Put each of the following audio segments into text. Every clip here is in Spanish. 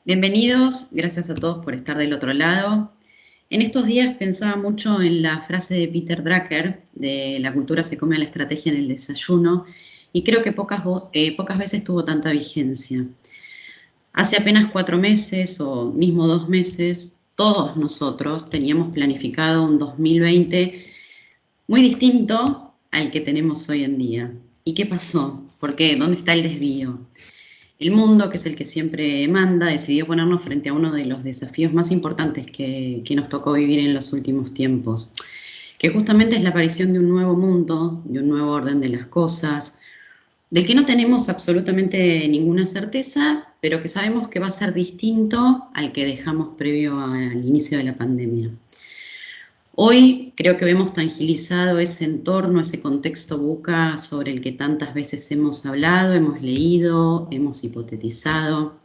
Bienvenidos, gracias a todos por estar del otro lado. En estos días pensaba mucho en la frase de Peter Drucker de la cultura se come a la estrategia en el desayuno y creo que pocas veces tuvo tanta vigencia. Hace apenas 4 meses o mismo 2 meses, todos nosotros teníamos planificado un 2020 muy distinto al que tenemos hoy en día. ¿Y qué pasó? ¿Por qué? ¿Dónde está el desvío? El mundo, que es el que siempre manda, decidió ponernos frente a uno de los desafíos más importantes que nos tocó vivir en los últimos tiempos, que justamente es la aparición de un nuevo mundo, de un nuevo orden de las cosas, del que no tenemos absolutamente ninguna certeza, pero que sabemos que va a ser distinto al que dejamos previo al inicio de la pandemia. Hoy creo que vemos tangibilizado ese entorno, ese contexto buca sobre el que tantas veces hemos hablado, hemos leído, hemos hipotetizado.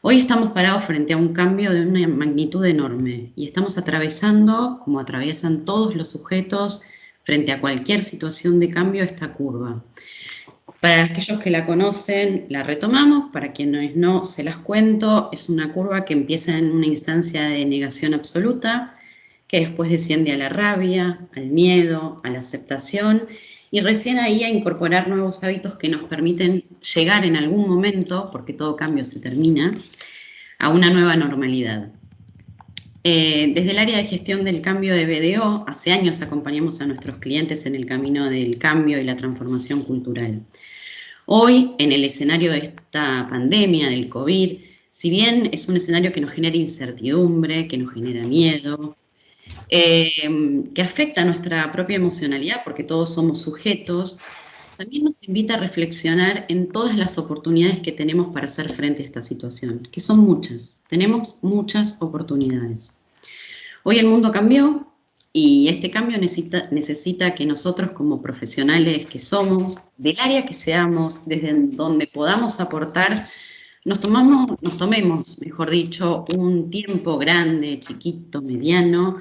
Hoy estamos parados frente a un cambio de una magnitud enorme y estamos atravesando, como atraviesan todos los sujetos, frente a cualquier situación de cambio, esta curva. Para aquellos que la conocen, la retomamos, para quienes no, se las cuento. Es una curva que empieza en una instancia de negación absoluta, que después desciende a la rabia, al miedo, a la aceptación, y recién ahí a incorporar nuevos hábitos que nos permiten llegar en algún momento, porque todo cambio se termina, a una nueva normalidad. Desde el área de gestión del cambio de BDO, hace años acompañamos a nuestros clientes en el camino del cambio y la transformación cultural. Hoy, en el escenario de esta pandemia, del COVID, si bien es un escenario que nos genera incertidumbre, que nos genera miedo, que afecta a nuestra propia emocionalidad, porque todos somos sujetos, también nos invita a reflexionar en todas las oportunidades que tenemos para hacer frente a esta situación, que son muchas, tenemos muchas oportunidades. Hoy el mundo cambió y este cambio necesita que nosotros como profesionales que somos, del área que seamos, desde donde podamos aportar, nos tomemos, mejor dicho, un tiempo grande, chiquito, mediano,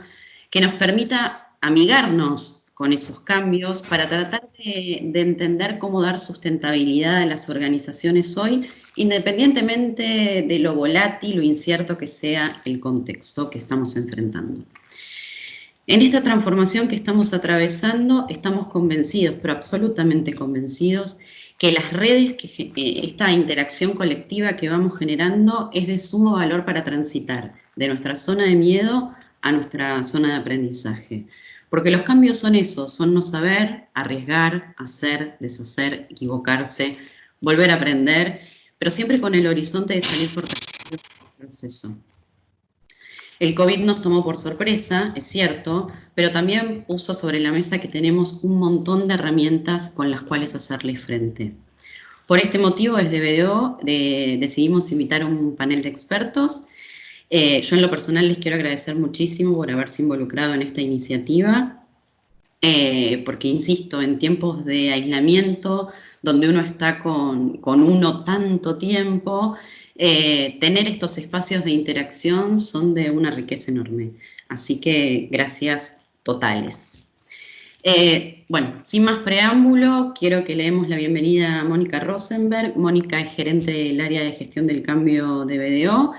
que nos permita amigarnos con esos cambios para tratar de entender cómo dar sustentabilidad a las organizaciones hoy, independientemente de lo volátil o incierto que sea el contexto que estamos enfrentando. En esta transformación que estamos atravesando, estamos convencidos, pero absolutamente convencidos, que las redes, esta interacción colectiva que vamos generando es de sumo valor para transitar de nuestra zona de miedo a nuestra zona de aprendizaje. Porque los cambios son eso, son no saber, arriesgar, hacer, deshacer, equivocarse, volver a aprender, pero siempre con el horizonte de salir fortalecidos del proceso. El COVID nos tomó por sorpresa, es cierto, pero también puso sobre la mesa que tenemos un montón de herramientas con las cuales hacerle frente. Por este motivo, desde BDO decidimos invitar a un panel de expertos. Yo en lo personal les quiero agradecer muchísimo por haberse involucrado en esta iniciativa, porque insisto, en tiempos de aislamiento, donde uno está con uno tanto tiempo, tener estos espacios de interacción son de una riqueza enorme. Así que gracias totales. Bueno, sin más preámbulo, quiero que le demos la bienvenida a Mónica Rosenberg. Mónica es gerente del área de gestión del cambio de BDO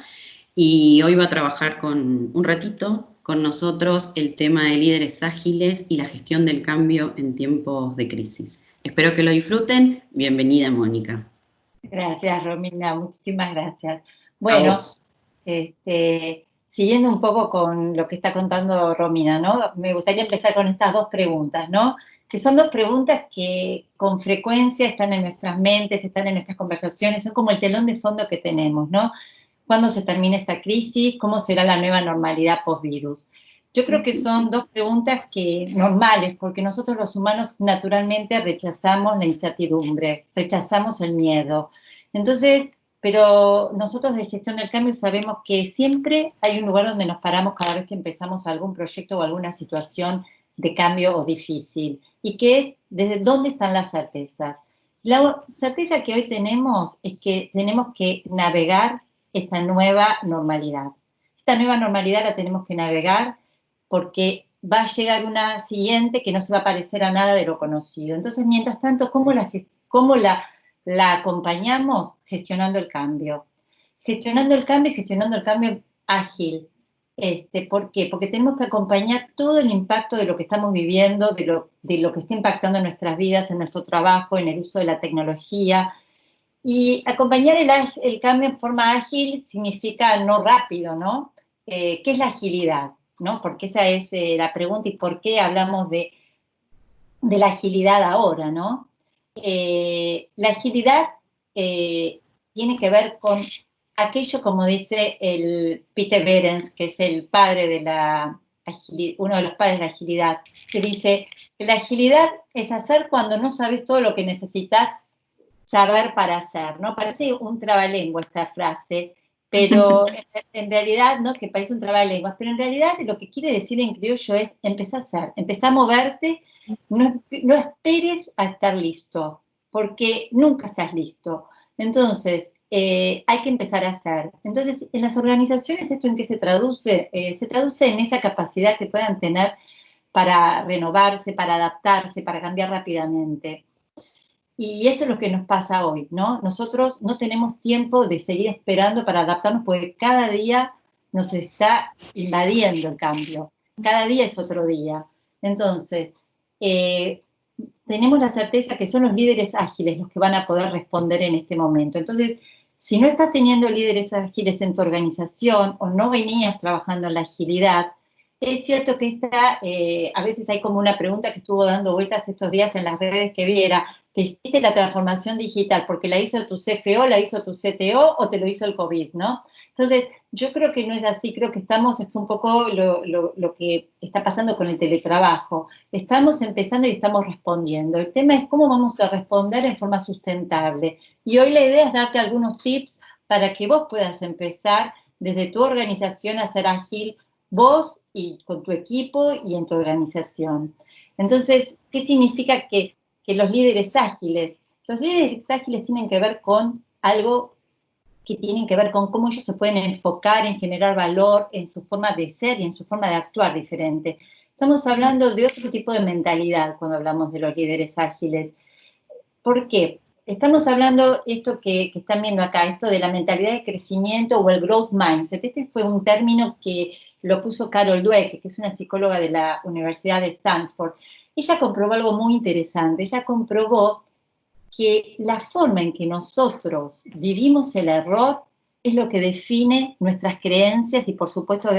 y hoy va a trabajar un ratito con nosotros el tema de líderes ágiles y la gestión del cambio en tiempos de crisis. Espero que lo disfruten. Bienvenida, Mónica. Gracias, Romina, muchísimas gracias. A Bueno, vos. siguiendo un poco con lo que está contando Romina, ¿no? Me gustaría empezar con estas dos preguntas, ¿no? Que son dos preguntas que con frecuencia están en nuestras mentes, están en nuestras conversaciones, son como el telón de fondo que tenemos, ¿no? ¿Cuándo se termina esta crisis? ¿Cómo será la nueva normalidad post-virus? Yo creo que son dos preguntas normales, porque nosotros los humanos naturalmente rechazamos la incertidumbre, rechazamos el miedo. Entonces, pero nosotros de gestión del cambio sabemos que siempre hay un lugar donde nos paramos cada vez que empezamos algún proyecto o alguna situación de cambio o difícil, y que es desde dónde están las certezas. La certeza que hoy tenemos es que tenemos que navegar esta nueva normalidad. Esta nueva normalidad la tenemos que navegar porque va a llegar una siguiente que no se va a parecer a nada de lo conocido. Entonces, mientras tanto, ¿cómo la acompañamos gestionando el cambio? gestionando el cambio y gestionando el cambio ágil. ¿Por qué? Porque tenemos que acompañar todo el impacto de lo que estamos viviendo, de lo que está impactando en nuestras vidas, en nuestro trabajo, en el uso de la tecnología. Y acompañar el cambio en forma ágil significa no rápido, ¿no? ¿Qué es la agilidad? ¿No? Porque esa es la pregunta y por qué hablamos de la agilidad ahora, ¿no? La agilidad tiene que ver con aquello, como dice el Peter Behrens, que es el padre de la agilidad, uno de los padres de la agilidad, que dice que la agilidad es hacer cuando no sabes todo lo que necesitas saber para hacer, ¿no? Parece un trabalengua esta frase, pero en realidad, ¿no? Que parece un trabalenguas, pero en realidad lo que quiere decir en criollo es empezar a hacer, empezar a moverte, no esperes a estar listo, porque nunca estás listo. Entonces, hay que empezar a hacer. Entonces, en las organizaciones, ¿esto en qué se traduce? Se traduce en esa capacidad que puedan tener para renovarse, para adaptarse, para cambiar rápidamente. Y esto es lo que nos pasa hoy, ¿no? Nosotros no tenemos tiempo de seguir esperando para adaptarnos porque cada día nos está invadiendo el cambio. Cada día es otro día. Entonces, eh, tenemos la certeza que son los líderes ágiles los que van a poder responder en este momento. Entonces, si no estás teniendo líderes ágiles en tu organización o no venías trabajando en la agilidad, es cierto que a veces hay como una pregunta que estuvo dando vueltas estos días en las redes que vi, era, ¿te hiciste la transformación digital porque la hizo tu CFO, la hizo tu CTO o te lo hizo el COVID, ¿no? Entonces, yo creo que no es así, creo que es un poco lo que está pasando con el teletrabajo. Estamos empezando y estamos respondiendo. El tema es cómo vamos a responder en forma sustentable. Y hoy la idea es darte algunos tips para que vos puedas empezar desde tu organización a ser ágil, vos y con tu equipo y en tu organización. Entonces, ¿qué significa que los líderes ágiles? Los líderes ágiles tienen que ver con algo que tienen que ver con cómo ellos se pueden enfocar en generar valor en su forma de ser y en su forma de actuar diferente. Estamos hablando de otro tipo de mentalidad cuando hablamos de los líderes ágiles. ¿Por qué? Estamos hablando esto que están viendo acá, esto de la mentalidad de crecimiento o el growth mindset. Este fue un término que lo puso Carol Dweck, que es una psicóloga de la Universidad de Stanford. Ella comprobó algo muy interesante. Ella comprobó que la forma en que nosotros vivimos el error es lo que define nuestras creencias y por supuesto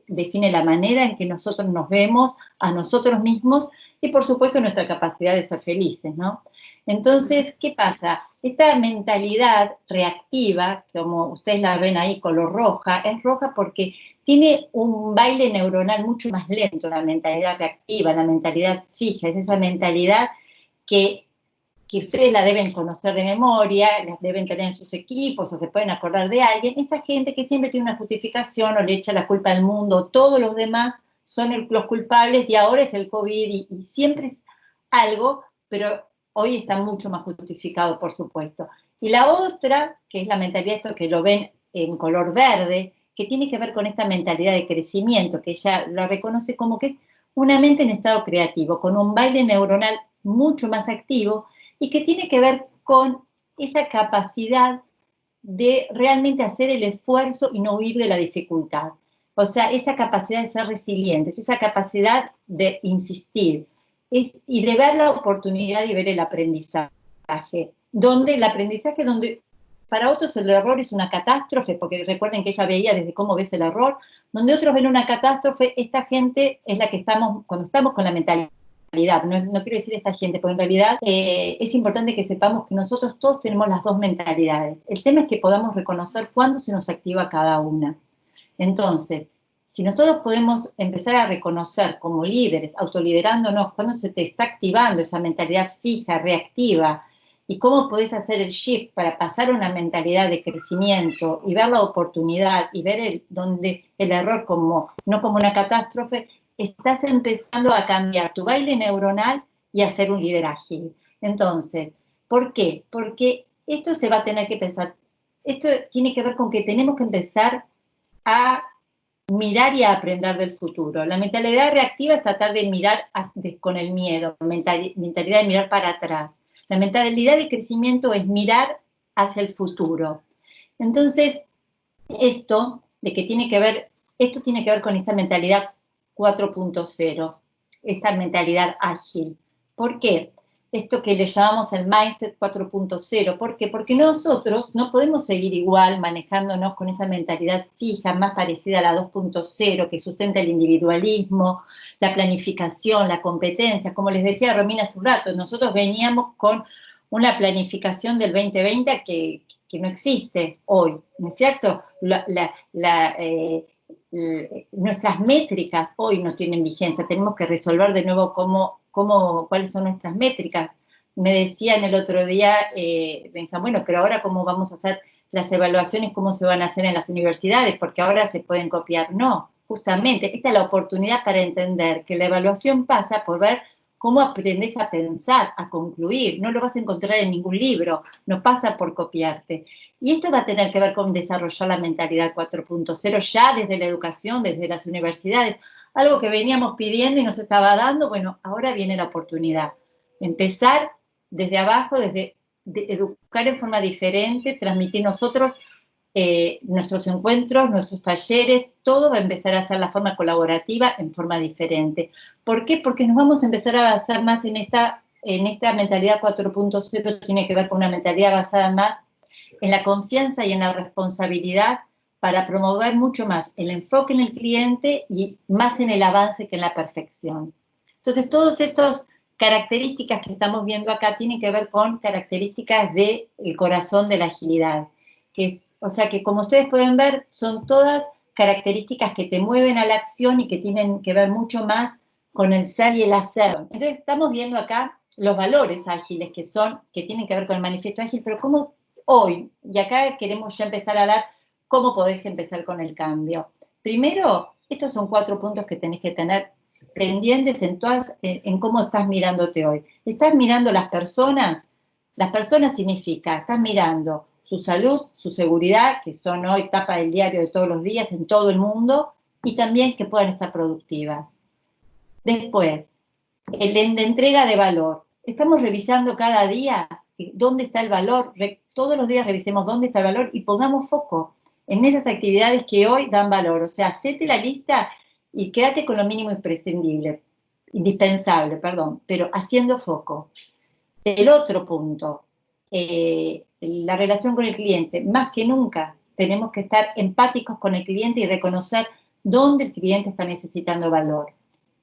define la manera en que nosotros nos vemos a nosotros mismos y por supuesto nuestra capacidad de ser felices, ¿no? Entonces, ¿qué pasa? Esta mentalidad reactiva, como ustedes la ven ahí color roja, es roja porque tiene un baile neuronal mucho más lento, la mentalidad reactiva, la mentalidad fija, es esa mentalidad que ustedes la deben conocer de memoria, las deben tener en sus equipos o se pueden acordar de alguien, esa gente que siempre tiene una justificación o le echa la culpa al mundo, todos los demás son los culpables y ahora es el COVID y siempre es algo, pero hoy está mucho más justificado, por supuesto. Y la otra, que es la mentalidad, esto que lo ven en color verde, que tiene que ver con esta mentalidad de crecimiento, que ella la reconoce como que es una mente en estado creativo, con un baile neuronal mucho más activo, y que tiene que ver con esa capacidad de realmente hacer el esfuerzo y no huir de la dificultad. O sea, esa capacidad de ser resilientes, esa capacidad de insistir y de ver la oportunidad y ver el aprendizaje. Donde para otros el error es una catástrofe, porque recuerden que ella veía desde cómo ves el error, donde otros ven una catástrofe, esta gente es la que estamos, cuando estamos con la mentalidad. No quiero decir esta gente, porque en realidad es importante que sepamos que nosotros todos tenemos las dos mentalidades. El tema es que podamos reconocer cuándo se nos activa cada una. Entonces, si nosotros podemos empezar a reconocer como líderes, autoliderándonos, cuándo se te está activando esa mentalidad fija, reactiva, y cómo podés hacer el shift para pasar a una mentalidad de crecimiento y ver la oportunidad y ver el error no como una catástrofe, estás empezando a cambiar tu baile neuronal y a ser un líder ágil. Entonces, ¿por qué? Porque esto se va a tener que pensar, esto tiene que ver con que tenemos que empezar a mirar y a aprender del futuro. La mentalidad reactiva es tratar de mirar con el miedo, mentalidad de mirar para atrás. La mentalidad de crecimiento es mirar hacia el futuro. Entonces, esto tiene que ver con esta mentalidad 4.0, esta mentalidad ágil. ¿Por qué? Esto que le llamamos el mindset 4.0. ¿Por qué? Porque nosotros no podemos seguir igual manejándonos con esa mentalidad fija, más parecida a la 2.0, que sustenta el individualismo, la planificación, la competencia. Como les decía Romina hace un rato, nosotros veníamos con una planificación del 2020 que no existe hoy, ¿no es cierto? Nuestras métricas hoy no tienen vigencia, tenemos que resolver de nuevo cuáles son nuestras métricas. Me decían el otro día, me decían, bueno, pero ahora cómo vamos a hacer las evaluaciones, cómo se van a hacer en las universidades, porque ahora se pueden copiar. No, justamente, esta es la oportunidad para entender que la evaluación pasa por ver cómo aprendes a pensar, a concluir. No lo vas a encontrar en ningún libro, no pasa por copiarte. Y esto va a tener que ver con desarrollar la mentalidad 4.0 ya desde la educación, desde las universidades, algo que veníamos pidiendo y nos estaba dando. Bueno, ahora viene la oportunidad. Empezar desde abajo, desde educar en forma diferente, transmitir nosotros nuestros encuentros, nuestros talleres, todo va a empezar a ser la forma colaborativa en forma diferente. ¿Por qué? Porque nos vamos a empezar a basar más en esta mentalidad 4.0, tiene que ver con una mentalidad basada más en la confianza y en la responsabilidad para promover mucho más el enfoque en el cliente y más en el avance que en la perfección. Entonces, todas estas características que estamos viendo acá tienen que ver con características del corazón de la agilidad. O sea que, como ustedes pueden ver, son todas características que te mueven a la acción y que tienen que ver mucho más con el ser y el hacer. Entonces, estamos viendo acá los valores ágiles que tienen que ver con el manifiesto ágil, pero cómo hoy, y acá queremos ya empezar a hablar cómo podés empezar con el cambio. Primero, estos son 4 puntos que tenés que tener pendientes en cómo estás mirándote hoy. ¿Estás mirando las personas? Las personas significa, estás mirando su salud, su seguridad, que son hoy tapa del diario de todos los días en todo el mundo, y también que puedan estar productivas. Después, la entrega de valor. Estamos revisando cada día dónde está el valor. Todos los días revisemos dónde está el valor y pongamos foco en esas actividades que hoy dan valor. O sea, hacete la lista y quédate con lo mínimo indispensable, pero haciendo foco. El otro punto, la relación con el cliente. Más que nunca tenemos que estar empáticos con el cliente y reconocer dónde el cliente está necesitando valor.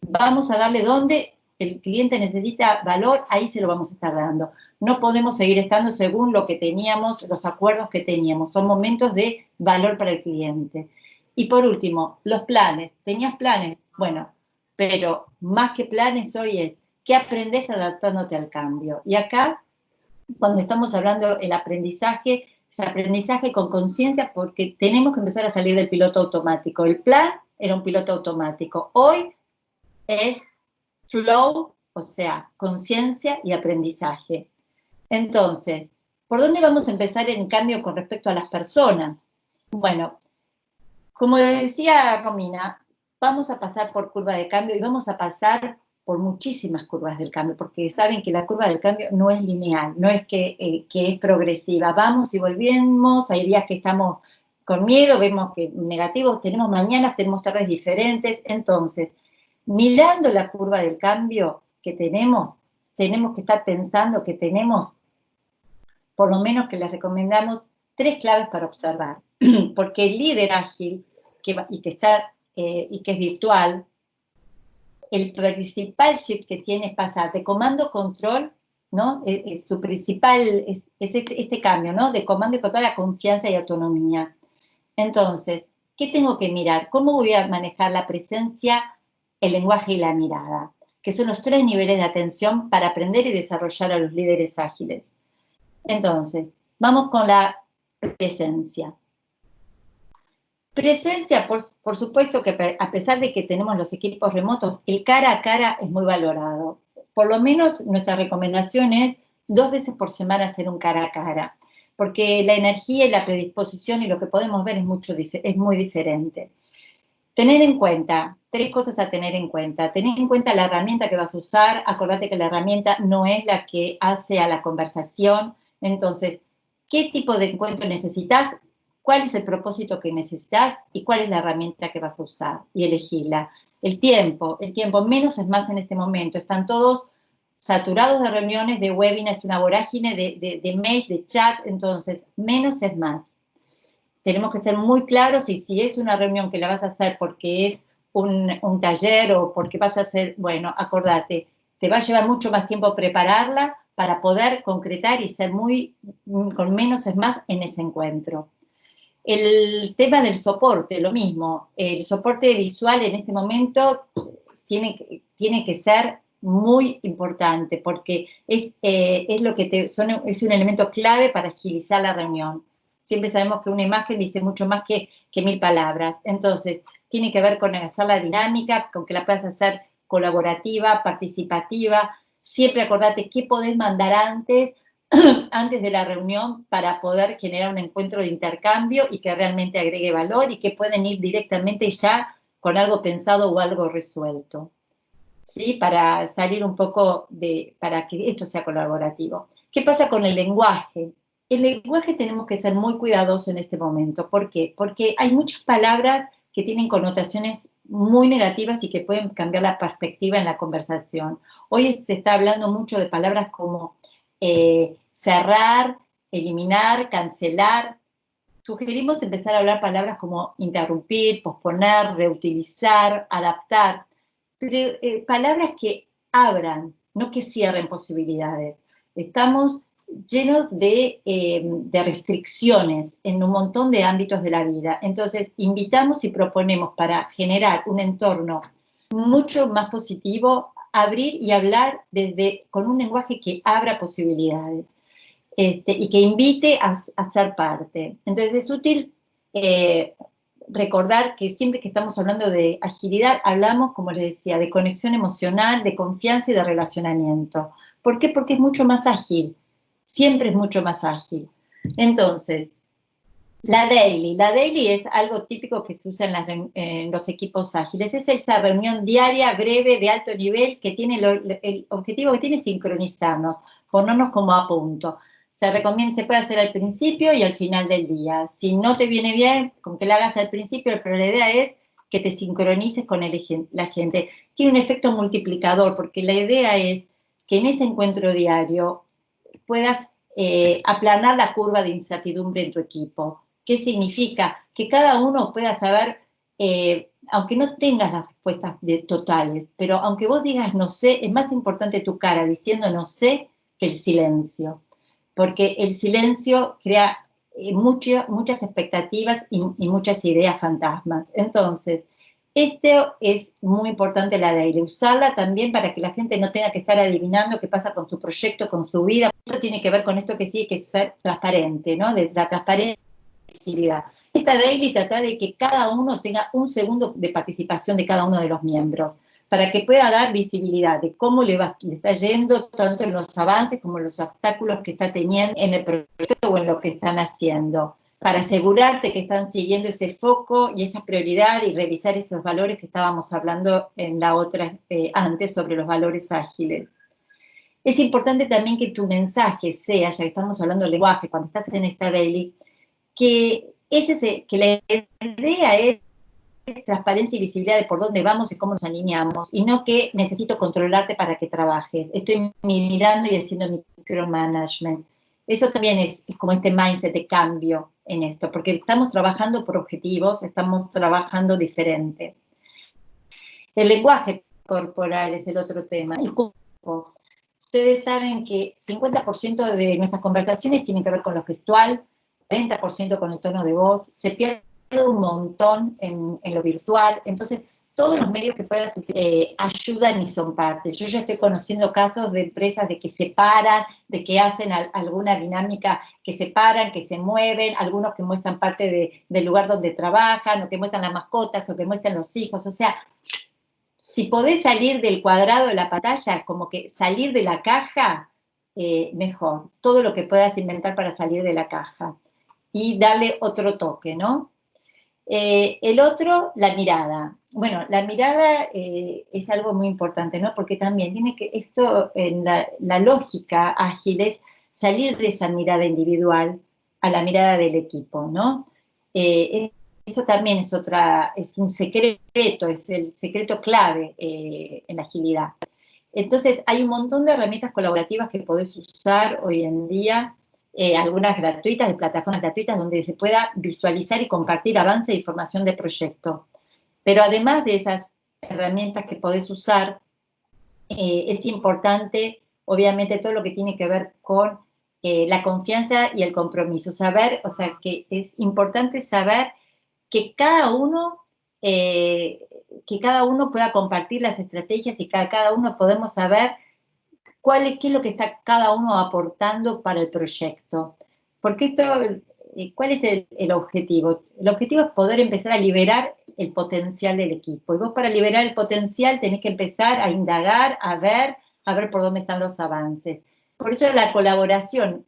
Vamos a darle donde el cliente necesita valor, ahí se lo vamos a estar dando. No podemos seguir estando según lo que teníamos, los acuerdos que teníamos. Son momentos de valor para el cliente. Y por último, los planes. ¿Tenías planes? Bueno, pero más que planes hoy es, ¿qué aprendes adaptándote al cambio? Y acá, cuando estamos hablando del aprendizaje, es aprendizaje con conciencia porque tenemos que empezar a salir del piloto automático. El plan era un piloto automático. Hoy es flow, o sea, conciencia y aprendizaje. Entonces, ¿por dónde vamos a empezar en cambio con respecto a las personas? Bueno, como decía Romina, vamos a pasar por curva de cambio y vamos a pasar por muchísimas curvas del cambio, porque saben que la curva del cambio no es lineal, no es que es progresiva. Vamos y volvemos, hay días que estamos con miedo, vemos que negativos, tenemos mañanas, tenemos tardes diferentes. Entonces, mirando la curva del cambio que tenemos que estar pensando que tenemos, por lo menos que les recomendamos, 3 claves para observar. Porque el líder ágil y que es virtual, el principal shift que tiene es pasar de comando-control, ¿no? Su principal es este cambio, ¿no? De comando y control a confianza y autonomía. Entonces, ¿qué tengo que mirar? ¿Cómo voy a manejar la presencia, el lenguaje y la mirada? Que son los 3 niveles de atención para aprender y desarrollar a los líderes ágiles. Entonces, vamos con la presencia. Presencia, por supuesto que a pesar de que tenemos los equipos remotos, el cara a cara es muy valorado. Por lo menos nuestra recomendación es 2 veces por semana hacer un cara a cara, porque la energía y la predisposición y lo que podemos ver es muy diferente. Tener en cuenta, 3 cosas a tener en cuenta. Tener en cuenta la herramienta que vas a usar. Acordate que la herramienta no es la que hace a la conversación. Entonces, ¿qué tipo de encuentro necesitas? cuál es el propósito que necesitas y cuál es la herramienta que vas a usar y elegirla. El tiempo, menos es más en este momento. Están todos saturados de reuniones, de webinars, una vorágine de mails, de chat, entonces menos es más. Tenemos que ser muy claros y si es una reunión que la vas a hacer porque es un taller o porque vas a hacer, bueno, acordate, te va a llevar mucho más tiempo prepararla para poder concretar y ser con menos es más en ese encuentro. El tema del soporte, lo mismo. El soporte visual en este momento tiene que ser muy importante porque es es un elemento clave para agilizar la reunión. Siempre sabemos que una imagen dice mucho más que 1000 palabras. Entonces, tiene que ver con hacer la dinámica, con que la puedas hacer colaborativa, participativa. Siempre acordate qué podés mandar antes de la reunión para poder generar un encuentro de intercambio y que realmente agregue valor y que pueden ir directamente ya con algo pensado o algo resuelto, ¿sí? Para salir un poco para que esto sea colaborativo. ¿Qué pasa con el lenguaje? El lenguaje tenemos que ser muy cuidadosos en este momento. ¿Por qué? Porque hay muchas palabras que tienen connotaciones muy negativas y que pueden cambiar la perspectiva en la conversación. Hoy se está hablando mucho de palabras como cerrar, eliminar, cancelar. Sugerimos empezar a hablar palabras como interrumpir, posponer, reutilizar, adaptar, pero palabras que abran, no que cierren posibilidades. Estamos llenos de restricciones en un montón de ámbitos de la vida. Entonces, invitamos y proponemos para generar un entorno mucho más positivo, abrir y hablar con un lenguaje que abra posibilidades. Y que invite a ser parte. Entonces es útil recordar que siempre que estamos hablando de agilidad, hablamos, como les decía, de conexión emocional, de confianza y de relacionamiento. ¿Por qué? Porque es mucho más ágil, siempre es mucho más ágil. Entonces, la daily es algo típico que se usa en los equipos ágiles. Es esa reunión diaria, breve, de alto nivel, que tiene el objetivo que tiene es sincronizarnos, ponernos como a punto. Se puede hacer al principio y al final del día. Si no te viene bien, con que la hagas al principio, pero la idea es que te sincronices con la gente. Tiene un efecto multiplicador, porque la idea es que en ese encuentro diario puedas aplanar la curva de incertidumbre en tu equipo. ¿Qué significa? Que cada uno pueda saber, aunque no tengas las respuestas totales, pero aunque vos digas no sé, es más importante tu cara diciendo no sé que el silencio, porque el silencio crea muchas expectativas y muchas ideas fantasmas. Entonces, esto es muy importante la ley, usarla también para que la gente no tenga que estar adivinando qué pasa con su proyecto, con su vida. Esto tiene que ver con esto que sí hay que ser transparente, ¿no? De la transparencia y visibilidad. Esta daily trata de que cada uno tenga un segundo de participación de cada uno de los miembros, para que pueda dar visibilidad de cómo le está yendo, tanto en los avances como en los obstáculos que está teniendo en el proyecto o en lo que están haciendo, para asegurarte que están siguiendo ese foco y esa prioridad y revisar esos valores que estábamos hablando en la otra antes sobre los valores ágiles. Es importante también que tu mensaje sea, ya que estamos hablando de lenguaje, cuando estás en esta daily, que la idea es transparencia y visibilidad de por dónde vamos y cómo nos alineamos, y no que necesito controlarte para que trabajes. Estoy mirando y haciendo micromanagement. Eso también es como este mindset de cambio en esto, porque estamos trabajando por objetivos, estamos trabajando diferente. El lenguaje corporal es el otro tema. El cuerpo. Ustedes saben que 50% de nuestras conversaciones tienen que ver con lo gestual, 30% con el tono de voz, se pierde un montón en lo virtual. Entonces, todos los medios que puedas ayudan y son parte. Yo ya estoy conociendo casos de empresas de que se paran, de que hacen alguna dinámica, que se paran, que se mueven, algunos que muestran parte del lugar donde trabajan, o que muestran las mascotas, o que muestran los hijos. O sea, si podés salir del cuadrado de la pantalla, como que salir de la caja, mejor. Todo lo que puedas inventar para salir de la caja y darle otro toque, ¿no? El otro, la mirada. Bueno, la mirada es algo muy importante, ¿no? Porque también tiene que, esto en la lógica ágil es salir de esa mirada individual a la mirada del equipo, ¿no? eso también es un secreto, es el secreto clave en la agilidad. Entonces, hay un montón de herramientas colaborativas que podés usar hoy en día, algunas gratuitas, de plataformas gratuitas, donde se pueda visualizar y compartir avances de información de proyecto. Pero además de esas herramientas que podés usar, es importante, obviamente, todo lo que tiene que ver con la confianza y el compromiso. Saber, o sea, que es importante saber que cada uno pueda compartir las estrategias y cada uno podemos saber qué es lo que está cada uno aportando para el proyecto. Porque ¿cuál es el objetivo? El objetivo es poder empezar a liberar el potencial del equipo. Y vos, para liberar el potencial tenés que empezar a indagar, a ver por dónde están los avances. Por eso la colaboración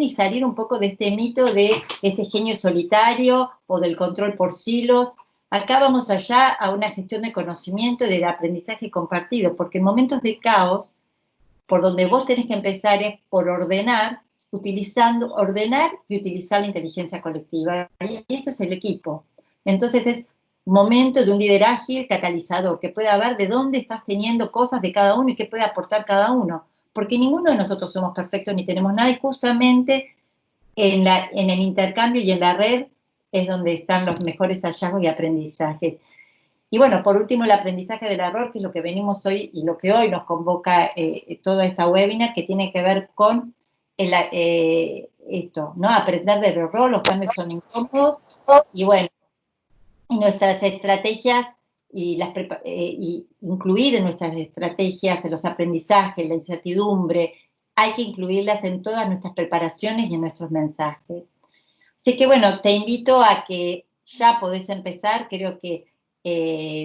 y salir un poco de este mito de ese genio solitario o del control por silos. Acá vamos allá a una gestión de conocimiento y del aprendizaje compartido, porque en momentos de caos, por donde vos tenés que empezar es por ordenar y utilizar la inteligencia colectiva. Y eso es el equipo. Entonces es momento de un líder ágil, catalizador, que pueda ver de dónde estás teniendo cosas de cada uno y qué puede aportar cada uno. Porque ninguno de nosotros somos perfectos ni tenemos nada, y justamente en el intercambio y en la red es donde están los mejores hallazgos y aprendizajes. Y bueno, por último, el aprendizaje del error, que es lo que venimos hoy y lo que hoy nos convoca toda esta webinar, que tiene que ver con esto, ¿no? Aprender del error, los cambios son incómodos, y bueno, y nuestras estrategias y incluir en nuestras estrategias en los aprendizajes, la incertidumbre, hay que incluirlas en todas nuestras preparaciones y en nuestros mensajes. Así que bueno, te invito a que ya podés empezar, creo que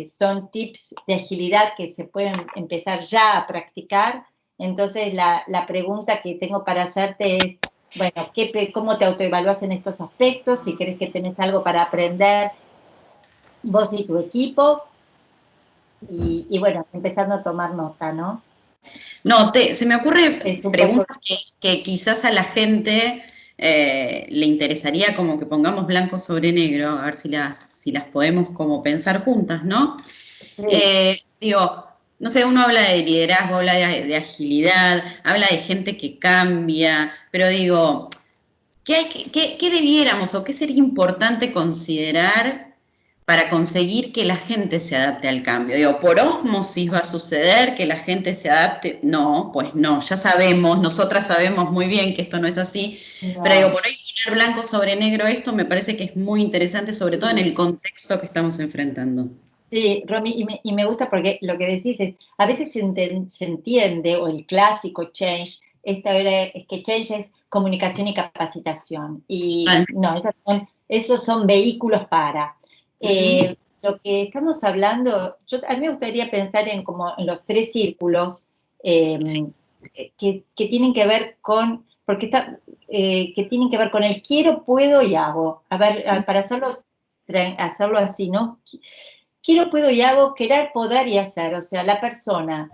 son tips de agilidad que se pueden empezar ya a practicar. Entonces la pregunta que tengo para hacerte es, bueno, ¿cómo te autoevalúas en estos aspectos? Si crees que tenés algo para aprender vos y tu equipo, y bueno, empezando a tomar nota, ¿no? No, se me ocurre Es un poco... preguntas que quizás a la gente le interesaría como que pongamos blanco sobre negro, a ver si las podemos como pensar juntas, ¿no? Sí. Digo, no sé, uno habla de liderazgo, habla de agilidad, habla de gente que cambia, pero digo, ¿qué debiéramos o qué sería importante considerar para conseguir que la gente se adapte al cambio? Digo, ¿por ósmosis va a suceder que la gente se adapte? No, pues no, ya sabemos, nosotras sabemos muy bien que esto no es así, pero digo, No. por ahí poner blanco sobre negro esto me parece que es muy interesante, sobre todo en el contexto que estamos enfrentando. Sí, Romy, y me gusta porque lo que decís es, a veces se entiende, o el clásico change, es que change es comunicación y capacitación, y Totalmente. no, esos son vehículos para. Ujú. Lo que estamos hablando, a mí me gustaría pensar como en los tres círculos eh, que tienen que ver con, que tienen que ver con el quiero, puedo y hago. A ver, para hacerlo así, ¿no? Quiero, puedo y hago, querer, poder y hacer. O sea, la persona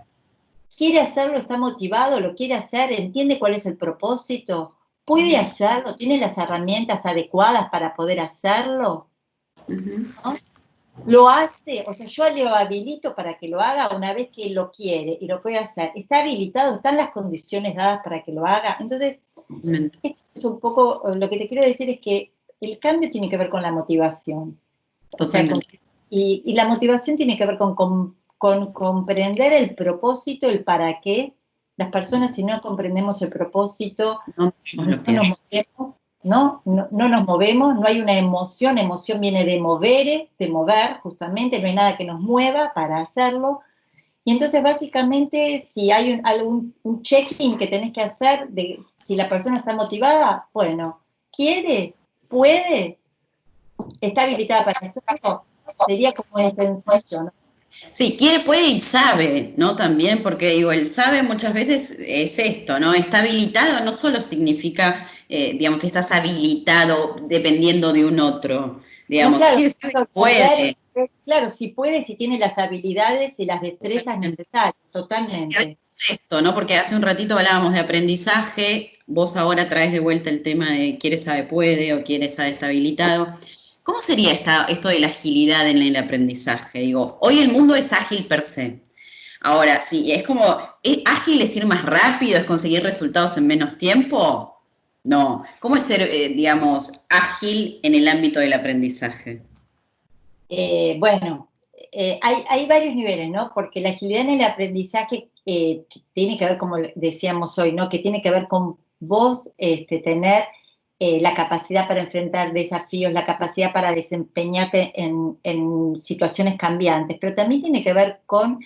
quiere hacerlo, está motivado, lo quiere hacer, entiende cuál es el propósito, puede hacerlo, tiene las herramientas adecuadas para poder hacerlo, Ujú. ¿no? Lo hace, o sea, yo lo habilito para que lo haga una vez que lo quiere y lo puede hacer. Está habilitado, están las condiciones dadas para que lo haga. Entonces, esto es un poco, lo que te quiero decir es que el cambio tiene que ver con la motivación. O sea, Totalmente. y la motivación tiene que ver con comprender el propósito, el para qué. Las personas, si no comprendemos el propósito, No sabemos no lo que nos es. movemos, no nos movemos, no hay una emoción viene de mover, justamente, no hay nada que nos mueva para hacerlo. Y entonces, básicamente, si hay un check-in que tenés que hacer de si la persona está motivada, bueno, quiere, puede, está habilitada para hacerlo, sería como de sencillo, ¿no? Sí, quiere, puede y sabe, ¿no? También, porque digo, el sabe muchas veces es esto, ¿no? Está habilitado no solo significa, digamos, si estás habilitado dependiendo de un otro, No, digamos, claro, quiere, sabe, poder, puede. claro, si puede, si tiene las habilidades y las destrezas necesarias, Y a veces totalmente. es esto, ¿no? Porque hace un ratito hablábamos de aprendizaje, vos ahora traes de vuelta el tema de quiere sabe puede o quiere sabe está habilitado. ¿Cómo sería esto de la agilidad en el aprendizaje? Digo, hoy el mundo es ágil per se. Ahora, sí, es como, ¿es ágil es ir más rápido, es conseguir resultados en menos tiempo? No. ¿Cómo es ser, digamos, ágil en el ámbito del aprendizaje? Bueno, hay varios niveles, ¿no? Porque la agilidad en el aprendizaje tiene que ver, como decíamos hoy, ¿no? Que tiene que ver con vos tener la capacidad para enfrentar desafíos, la capacidad para desempeñarte en situaciones cambiantes, pero también tiene que ver con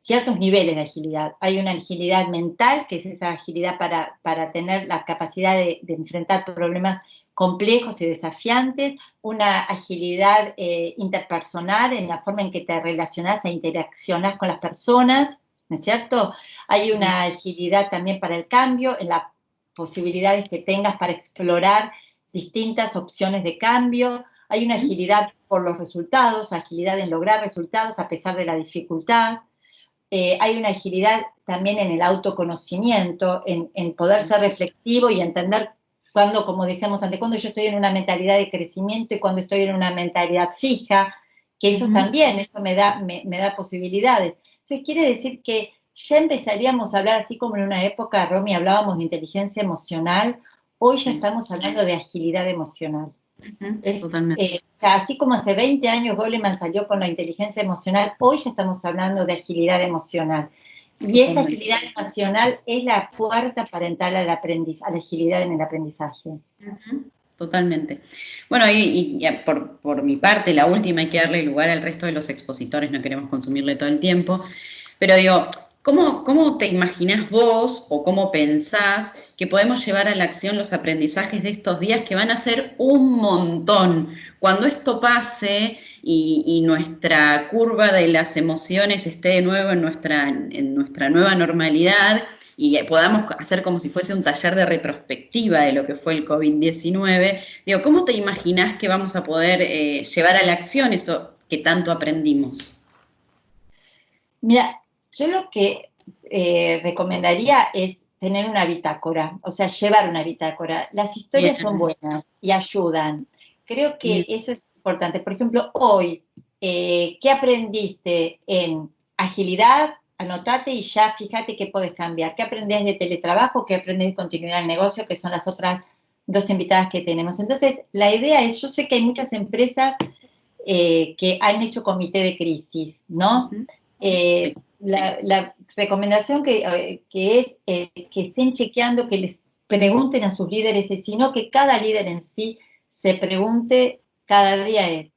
ciertos niveles de agilidad. Hay una agilidad mental, que es esa agilidad para tener la capacidad de enfrentar problemas complejos y desafiantes, una agilidad interpersonal en la forma en que te relacionas e interaccionas con las personas, ¿no es cierto? Hay una agilidad también para el cambio, en las posibilidades que tengas para explorar distintas opciones de cambio. Hay una agilidad por los resultados, agilidad en lograr resultados a pesar de la dificultad. Hay una agilidad también en el autoconocimiento, en poder ser reflexivo y entender cuando, como decíamos antes, cuando yo estoy en una mentalidad de crecimiento y cuando estoy en una mentalidad fija, que eso también, eso me da posibilidades. Entonces quiere decir que ya empezaríamos a hablar, así como en una época, Romy, hablábamos de inteligencia emocional, hoy ya estamos hablando de agilidad emocional. Totalmente. O sea, así como hace 20 años Goleman salió con la inteligencia emocional, hoy ya estamos hablando de agilidad emocional. Y esa Totalmente. agilidad emocional es la puerta para entrar a la agilidad en el aprendizaje. Totalmente. Bueno, y por mi parte, la última, hay que darle lugar al resto de los expositores, no queremos consumirle todo el tiempo, pero digo, ¿cómo te imaginás vos o cómo pensás que podemos llevar a la acción los aprendizajes de estos días que van a ser un montón? Cuando esto pase y nuestra curva de las emociones esté de nuevo en nuestra nueva normalidad, y podamos hacer como si fuese un taller de retrospectiva de lo que fue el COVID-19, digo, ¿cómo te imaginás que vamos a poder llevar a la acción eso que tanto aprendimos? Mira, yo lo que recomendaría es tener una bitácora, o sea, llevar una bitácora. Las historias son Bien, buenas y ayudan. Creo que bien, eso es importante. Por ejemplo, hoy, ¿qué aprendiste en agilidad? Anotate y ya fíjate qué puedes cambiar. ¿Qué aprendés de teletrabajo? ¿Qué aprendés de continuidad del negocio? Que son las otras dos invitadas que tenemos. Entonces, la idea es, yo sé que hay muchas empresas que han hecho comité de crisis, ¿no? sí, La recomendación que es que estén chequeando, que les pregunten a sus líderes, sino que cada líder en sí se pregunte cada día es,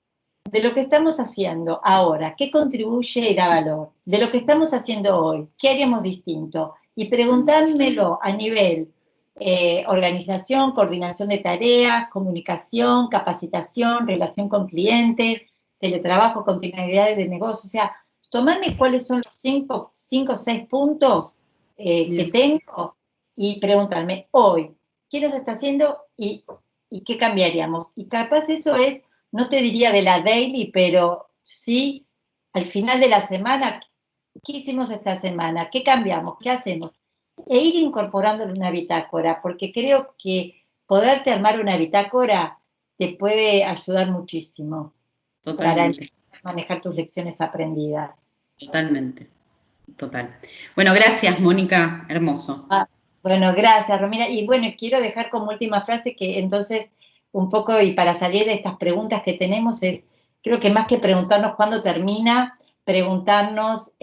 de lo que estamos haciendo ahora, ¿qué contribuye y da valor? De lo que estamos haciendo hoy, ¿qué haríamos distinto? Y preguntármelo a nivel organización, coordinación de tareas, comunicación, capacitación, relación con clientes, teletrabajo, continuidad de negocio, o sea, tomarme cuáles son los cinco o 6 puntos que bien, tengo y preguntarme hoy, ¿qué nos está haciendo y qué cambiaríamos? Y capaz eso es, no te diría de la daily, pero sí al final de la semana, ¿qué hicimos esta semana? ¿Qué cambiamos? ¿Qué hacemos? E ir incorporándole una bitácora, porque creo que poderte armar una bitácora te puede ayudar muchísimo para totalmente, manejar tus lecciones aprendidas. totalmente, total. Bueno, gracias, Mónica, hermoso. Ah, bueno, gracias, Romina. Y bueno, quiero dejar como última frase que entonces, un poco, y para salir de estas preguntas que tenemos, es, creo que más que preguntarnos cuándo termina, preguntarnos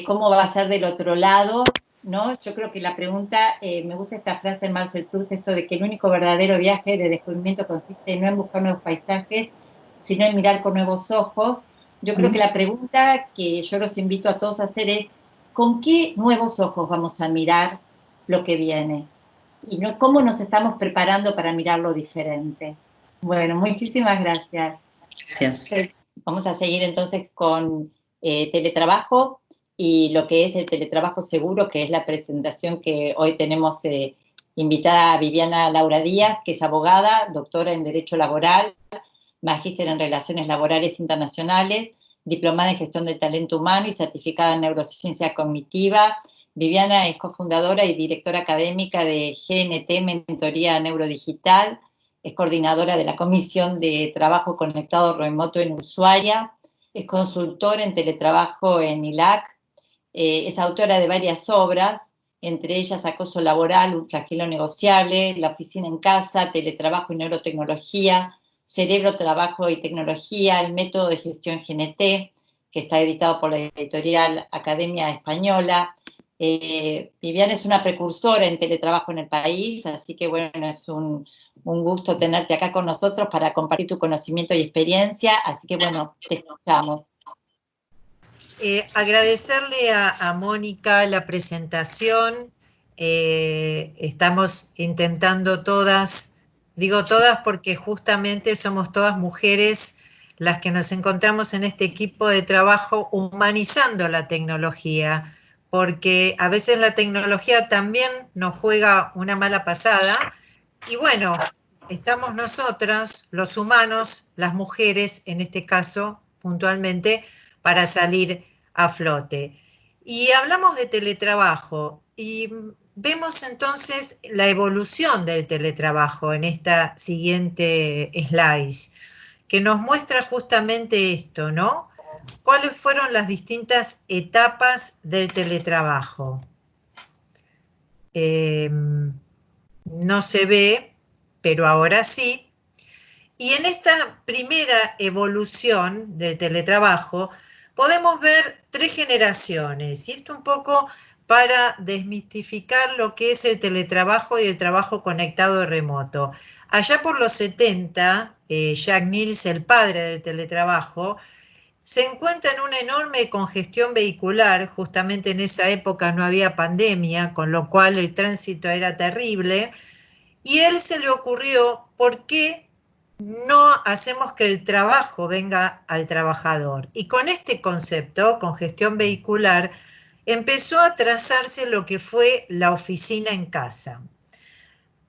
cómo va a ser del otro lado, ¿no? Yo creo que la pregunta, me gusta esta frase de Marcel Proust, esto de que el único verdadero viaje de descubrimiento consiste no en buscar nuevos paisajes, sino en mirar con nuevos ojos. Yo creo que la pregunta que yo los invito a todos a hacer es, ¿con qué nuevos ojos vamos a mirar lo que viene? Y no, cómo nos estamos preparando para mirarlo diferente. Bueno, muchísimas gracias. Gracias. Vamos a seguir entonces con teletrabajo y lo que es el teletrabajo seguro, que es la presentación que hoy tenemos invitada a Viviana Laura Díaz, que es abogada, doctora en Derecho Laboral, magíster en Relaciones Laborales Internacionales, diplomada en Gestión del Talento Humano y certificada en Neurociencia Cognitiva, Viviana es cofundadora y directora académica de GNT Mentoría Neurodigital, es coordinadora de la Comisión de Trabajo Conectado Remoto en Ushuaia, es consultora en teletrabajo en ILAC, es autora de varias obras, entre ellas Acoso Laboral, un flagelo negociable, La oficina en casa, Teletrabajo y neurotecnología, Cerebro, Trabajo y Tecnología, El método de gestión GNT, que está editado por la editorial Academia Española. Viviana es una precursora en teletrabajo en el país, así que bueno, es un gusto tenerte acá con nosotros para compartir tu conocimiento y experiencia, así que bueno, te escuchamos. Agradecerle a Mónica la presentación. Estamos intentando todas, digo todas porque justamente somos todas mujeres las que nos encontramos en este equipo de trabajo humanizando la tecnología, porque a veces la tecnología también nos juega una mala pasada y bueno, estamos nosotras, los humanos, las mujeres en este caso puntualmente, para salir a flote. Y hablamos de teletrabajo y vemos entonces la evolución del teletrabajo en esta siguiente slide, que nos muestra justamente esto, ¿no? ¿Cuáles fueron las distintas etapas del teletrabajo? No se ve, pero ahora sí. Y en esta primera evolución del teletrabajo podemos ver 3 generaciones, y esto un poco para desmistificar lo que es el teletrabajo y el trabajo conectado y remoto. Allá por los 70, Jack Niels, el padre del teletrabajo, se encuentra en una enorme congestión vehicular, justamente en esa época no había pandemia, con lo cual el tránsito era terrible, y él se le ocurrió, ¿por qué no hacemos que el trabajo venga al trabajador? Y con este concepto, congestión vehicular, empezó a trazarse lo que fue la oficina en casa.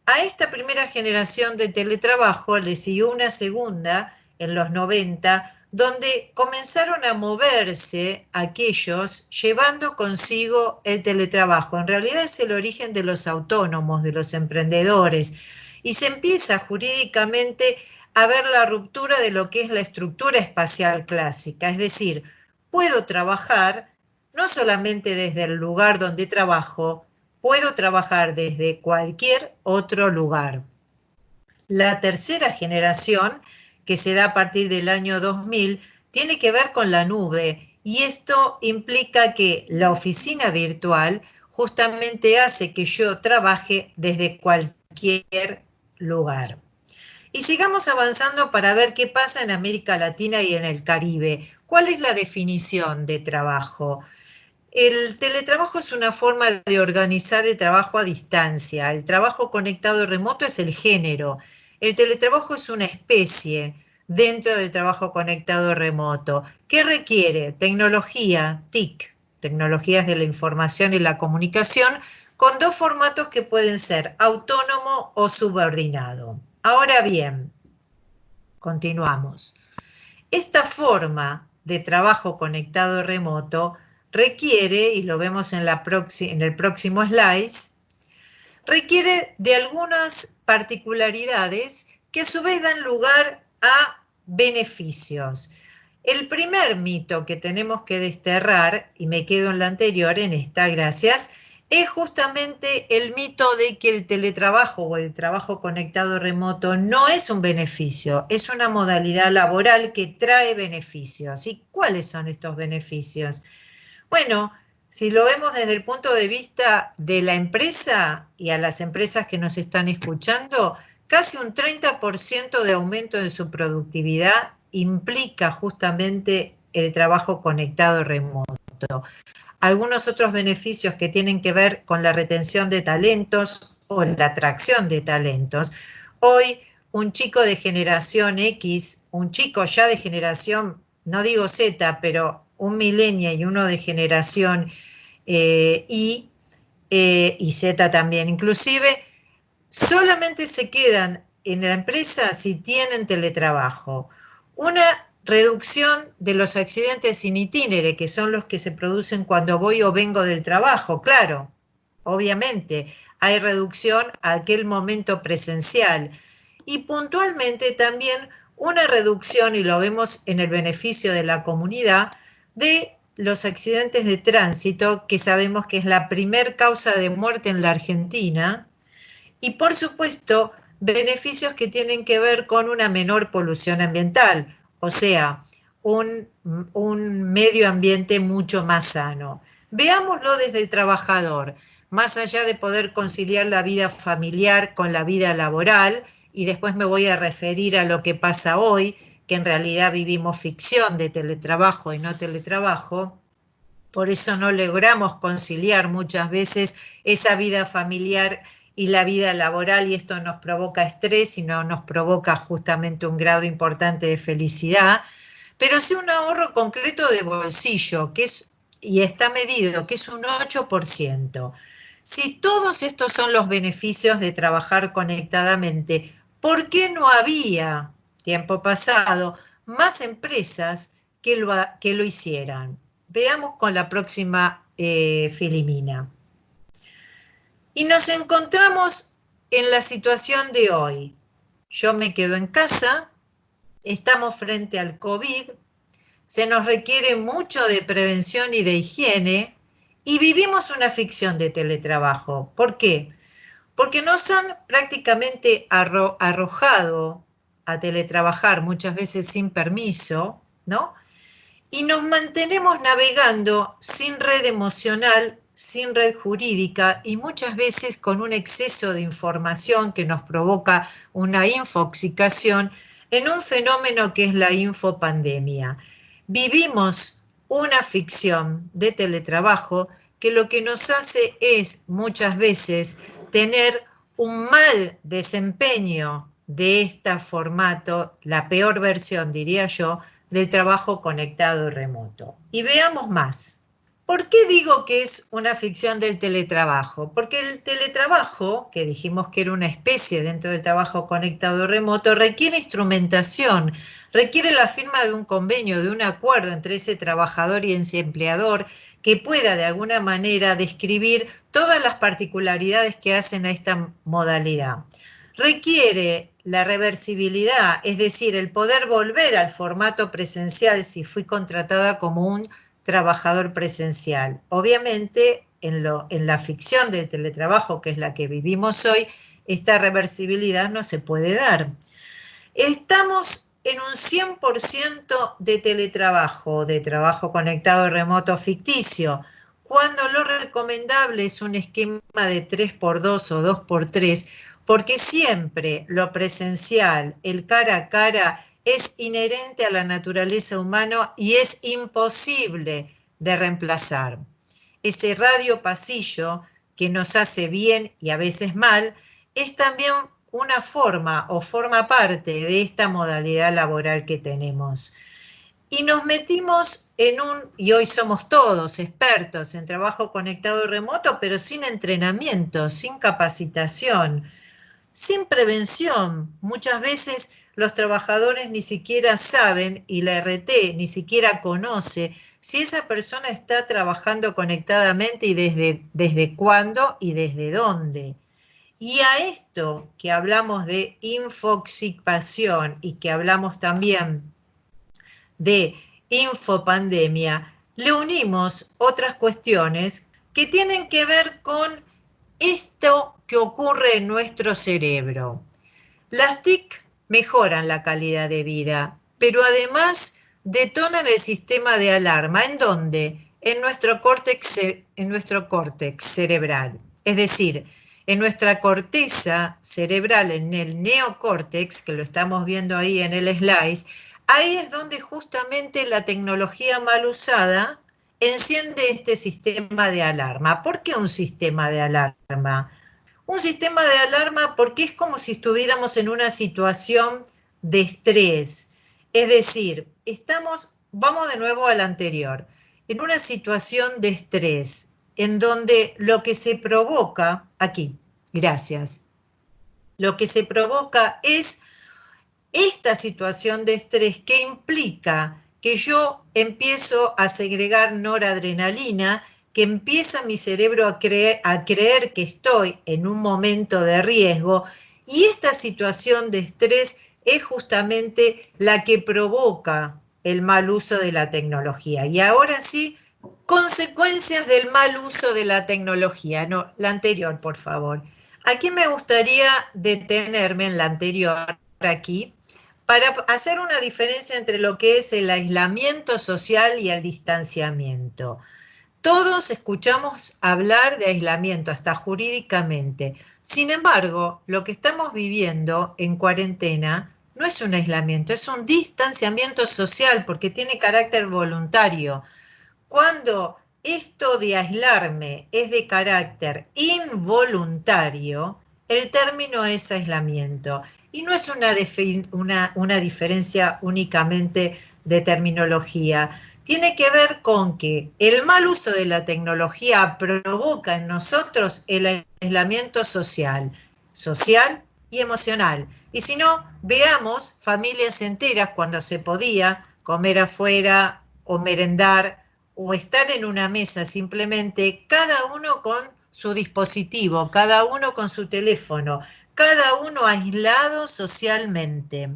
A esta primera generación de teletrabajo le siguió una segunda en los 90, donde comenzaron a moverse aquellos llevando consigo el teletrabajo. En realidad es el origen de los autónomos, de los emprendedores, y se empieza jurídicamente a ver la ruptura de lo que es la estructura espacial clásica, es decir, puedo trabajar no solamente desde el lugar donde trabajo, puedo trabajar desde cualquier otro lugar. La tercera generación, que se da a partir del año 2000, tiene que ver con la nube, y esto implica que la oficina virtual justamente hace que yo trabaje desde cualquier lugar. Y sigamos avanzando para ver qué pasa en América Latina y en el Caribe. ¿Cuál es la definición de trabajo? El teletrabajo es una forma de organizar el trabajo a distancia. El trabajo conectado y remoto es el género. El teletrabajo es una especie dentro del trabajo conectado y remoto. ¿Qué requiere? Tecnología, TIC, tecnologías de la información y la comunicación, con 2 formatos que pueden ser autónomo o subordinado. Ahora bien, continuamos. Esta forma de trabajo conectado y remoto requiere, y lo vemos en el próximo slide, requiere de algunas particularidades que a su vez dan lugar a beneficios. El primer mito que tenemos que desterrar, y me quedo en la anterior, en esta, gracias, es justamente el mito de que el teletrabajo o el trabajo conectado remoto no es un beneficio, es una modalidad laboral que trae beneficios. ¿Y cuáles son estos beneficios? Bueno, si lo vemos desde el punto de vista de la empresa y a las empresas que nos están escuchando, casi un 30% de aumento de su productividad implica justamente el trabajo conectado y remoto. Algunos otros beneficios que tienen que ver con la retención de talentos o la atracción de talentos. Hoy, un chico de generación X, un chico ya de generación, no digo Z, pero un millennial y uno de generación Y y Z también, inclusive, solamente se quedan en la empresa si tienen teletrabajo. Una reducción de los accidentes in itinere, que son los que se producen cuando voy o vengo del trabajo, claro, obviamente, hay reducción a aquel momento presencial. Y puntualmente también una reducción, y lo vemos en el beneficio de la comunidad, de los accidentes de tránsito, que sabemos que es la primer causa de muerte en la Argentina, y por supuesto, beneficios que tienen que ver con una menor polución ambiental, o sea, un medio ambiente mucho más sano. Veámoslo desde el trabajador, más allá de poder conciliar la vida familiar con la vida laboral, y después me voy a referir a lo que pasa hoy, que en realidad vivimos ficción de teletrabajo y no teletrabajo. Por eso no logramos conciliar muchas veces esa vida familiar y la vida laboral, y esto nos provoca estrés y no nos provoca justamente un grado importante de felicidad, pero sí un ahorro concreto de bolsillo, que es, y está medido, que es un 8%. Si todos estos son los beneficios de trabajar conectadamente, ¿por qué no había, tiempo pasado, más empresas que lo hicieran? Veamos con la próxima Filimina. Y nos encontramos en la situación de hoy. Yo me quedo en casa, estamos frente al COVID, se nos requiere mucho de prevención y de higiene, y vivimos una ficción de teletrabajo. ¿Por qué? Porque nos han prácticamente arrojado a teletrabajar, muchas veces sin permiso, ¿no? Y nos mantenemos navegando sin red emocional, sin red jurídica, y muchas veces con un exceso de información que nos provoca una infoxicación en un fenómeno que es la infopandemia. Vivimos una ficción de teletrabajo que lo que nos hace es muchas veces tener un mal desempeño de este formato, la peor versión, diría yo, del trabajo conectado y remoto. Y veamos más. ¿Por qué digo que es una ficción del teletrabajo? Porque el teletrabajo, que dijimos que era una especie dentro del trabajo conectado y remoto, requiere instrumentación, requiere la firma de un convenio, de un acuerdo entre ese trabajador y ese empleador, que pueda de alguna manera describir todas las particularidades que hacen a esta modalidad. Requiere la reversibilidad, es decir, el poder volver al formato presencial si fui contratada como un trabajador presencial. Obviamente, en la ficción del teletrabajo, que es la que vivimos hoy, esta reversibilidad no se puede dar. Estamos en un 100% de teletrabajo, de trabajo conectado y remoto ficticio, cuando lo recomendable es un esquema de 3x2 o 2x3, porque siempre lo presencial, el cara a cara, es inherente a la naturaleza humana y es imposible de reemplazar. Ese radio pasillo que nos hace bien y a veces mal, es también una forma o forma parte de esta modalidad laboral que tenemos. Y nos metimos y hoy somos todos expertos en trabajo conectado y remoto, pero sin entrenamiento, sin capacitación, sin prevención. Muchas veces los trabajadores ni siquiera saben, y la RT ni siquiera conoce, si esa persona está trabajando conectadamente y desde cuándo y desde dónde. Y a esto que hablamos de infoxicación y que hablamos también de infopandemia, le unimos otras cuestiones que tienen que ver con esto que ocurre en nuestro cerebro. Las TIC mejoran la calidad de vida, pero además detonan el sistema de alarma. ¿En dónde? En nuestro córtex cerebral. Es decir, en nuestra corteza cerebral, en el neocórtex, que lo estamos viendo ahí en el slide, ahí es donde justamente la tecnología mal usada enciende este sistema de alarma. ¿Por qué un sistema de alarma? Un sistema de alarma porque es como si estuviéramos en una situación de estrés. Es decir, vamos de nuevo al anterior, en una situación de estrés, en donde lo que se provoca, aquí, gracias, lo que se provoca es esta situación de estrés que implica que yo empiezo a segregar noradrenalina, que empieza mi cerebro a creer que estoy en un momento de riesgo, y esta situación de estrés es justamente la que provoca el mal uso de la tecnología. Y ahora sí, consecuencias del mal uso de la tecnología. No, la anterior, por favor. Aquí me gustaría detenerme en la anterior, aquí, para hacer una diferencia entre lo que es el aislamiento social y el distanciamiento. Todos escuchamos hablar de aislamiento, hasta jurídicamente. Sin embargo, lo que estamos viviendo en cuarentena no es un aislamiento, es un distanciamiento social porque tiene carácter voluntario. Cuando esto de aislarme es de carácter involuntario, el término es aislamiento. Y no es una diferencia únicamente de terminología. Tiene que ver con que el mal uso de la tecnología provoca en nosotros el aislamiento social y emocional. Y si no, veamos familias enteras cuando se podía comer afuera o merendar o estar en una mesa simplemente, cada uno con su dispositivo, cada uno con su teléfono, cada uno aislado socialmente.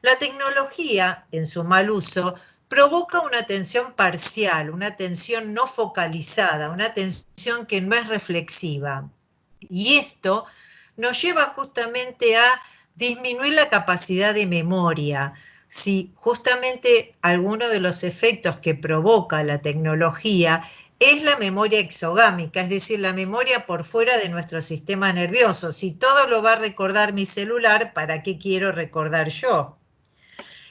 La tecnología, en su mal uso, provoca una atención parcial, una atención no focalizada, una atención que no es reflexiva. Y esto nos lleva justamente a disminuir la capacidad de memoria. Si justamente alguno de los efectos que provoca la tecnología es la memoria exogámica, es decir, la memoria por fuera de nuestro sistema nervioso. Si todo lo va a recordar mi celular, ¿para qué quiero recordar yo?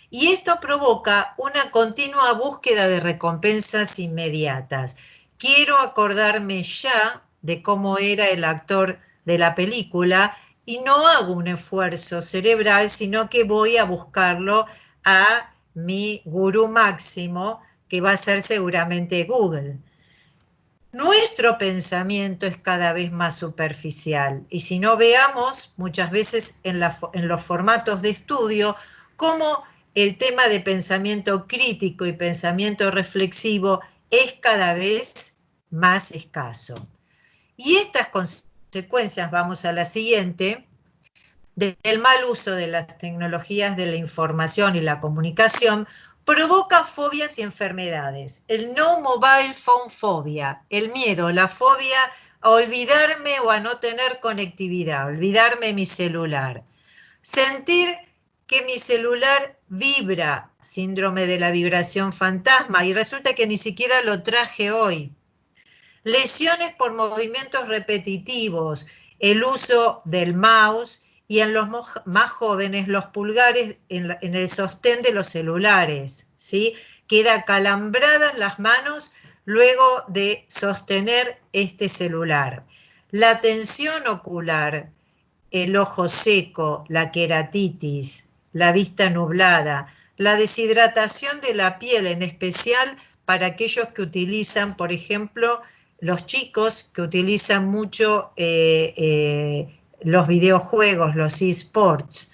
Y esto provoca una continua búsqueda de recompensas inmediatas. Quiero acordarme ya de cómo era el actor de la película y no hago un esfuerzo cerebral, sino que voy a buscarlo a mi gurú máximo, que va a ser seguramente Google. Nuestro pensamiento es cada vez más superficial y si no veamos muchas veces en los formatos de estudio cómo el tema de pensamiento crítico y pensamiento reflexivo es cada vez más escaso. Y estas consecuencias, vamos a la siguiente, del mal uso de las tecnologías de la información y la comunicación provoca fobias y enfermedades. El no mobile phone phobia, el miedo, la fobia a olvidarme o a no tener conectividad, olvidarme mi celular. Sentir que mi celular vibra, síndrome de la vibración fantasma, y resulta que ni siquiera lo traje hoy. Lesiones por movimientos repetitivos, el uso del mouse y en los más jóvenes los pulgares en el sostén de los celulares, ¿sí? Queda calambradas las manos luego de sostener este celular. La tensión ocular, el ojo seco, la queratitis, la vista nublada, la deshidratación de la piel, en especial para aquellos que utilizan, por ejemplo, los chicos que utilizan mucho los videojuegos, los eSports.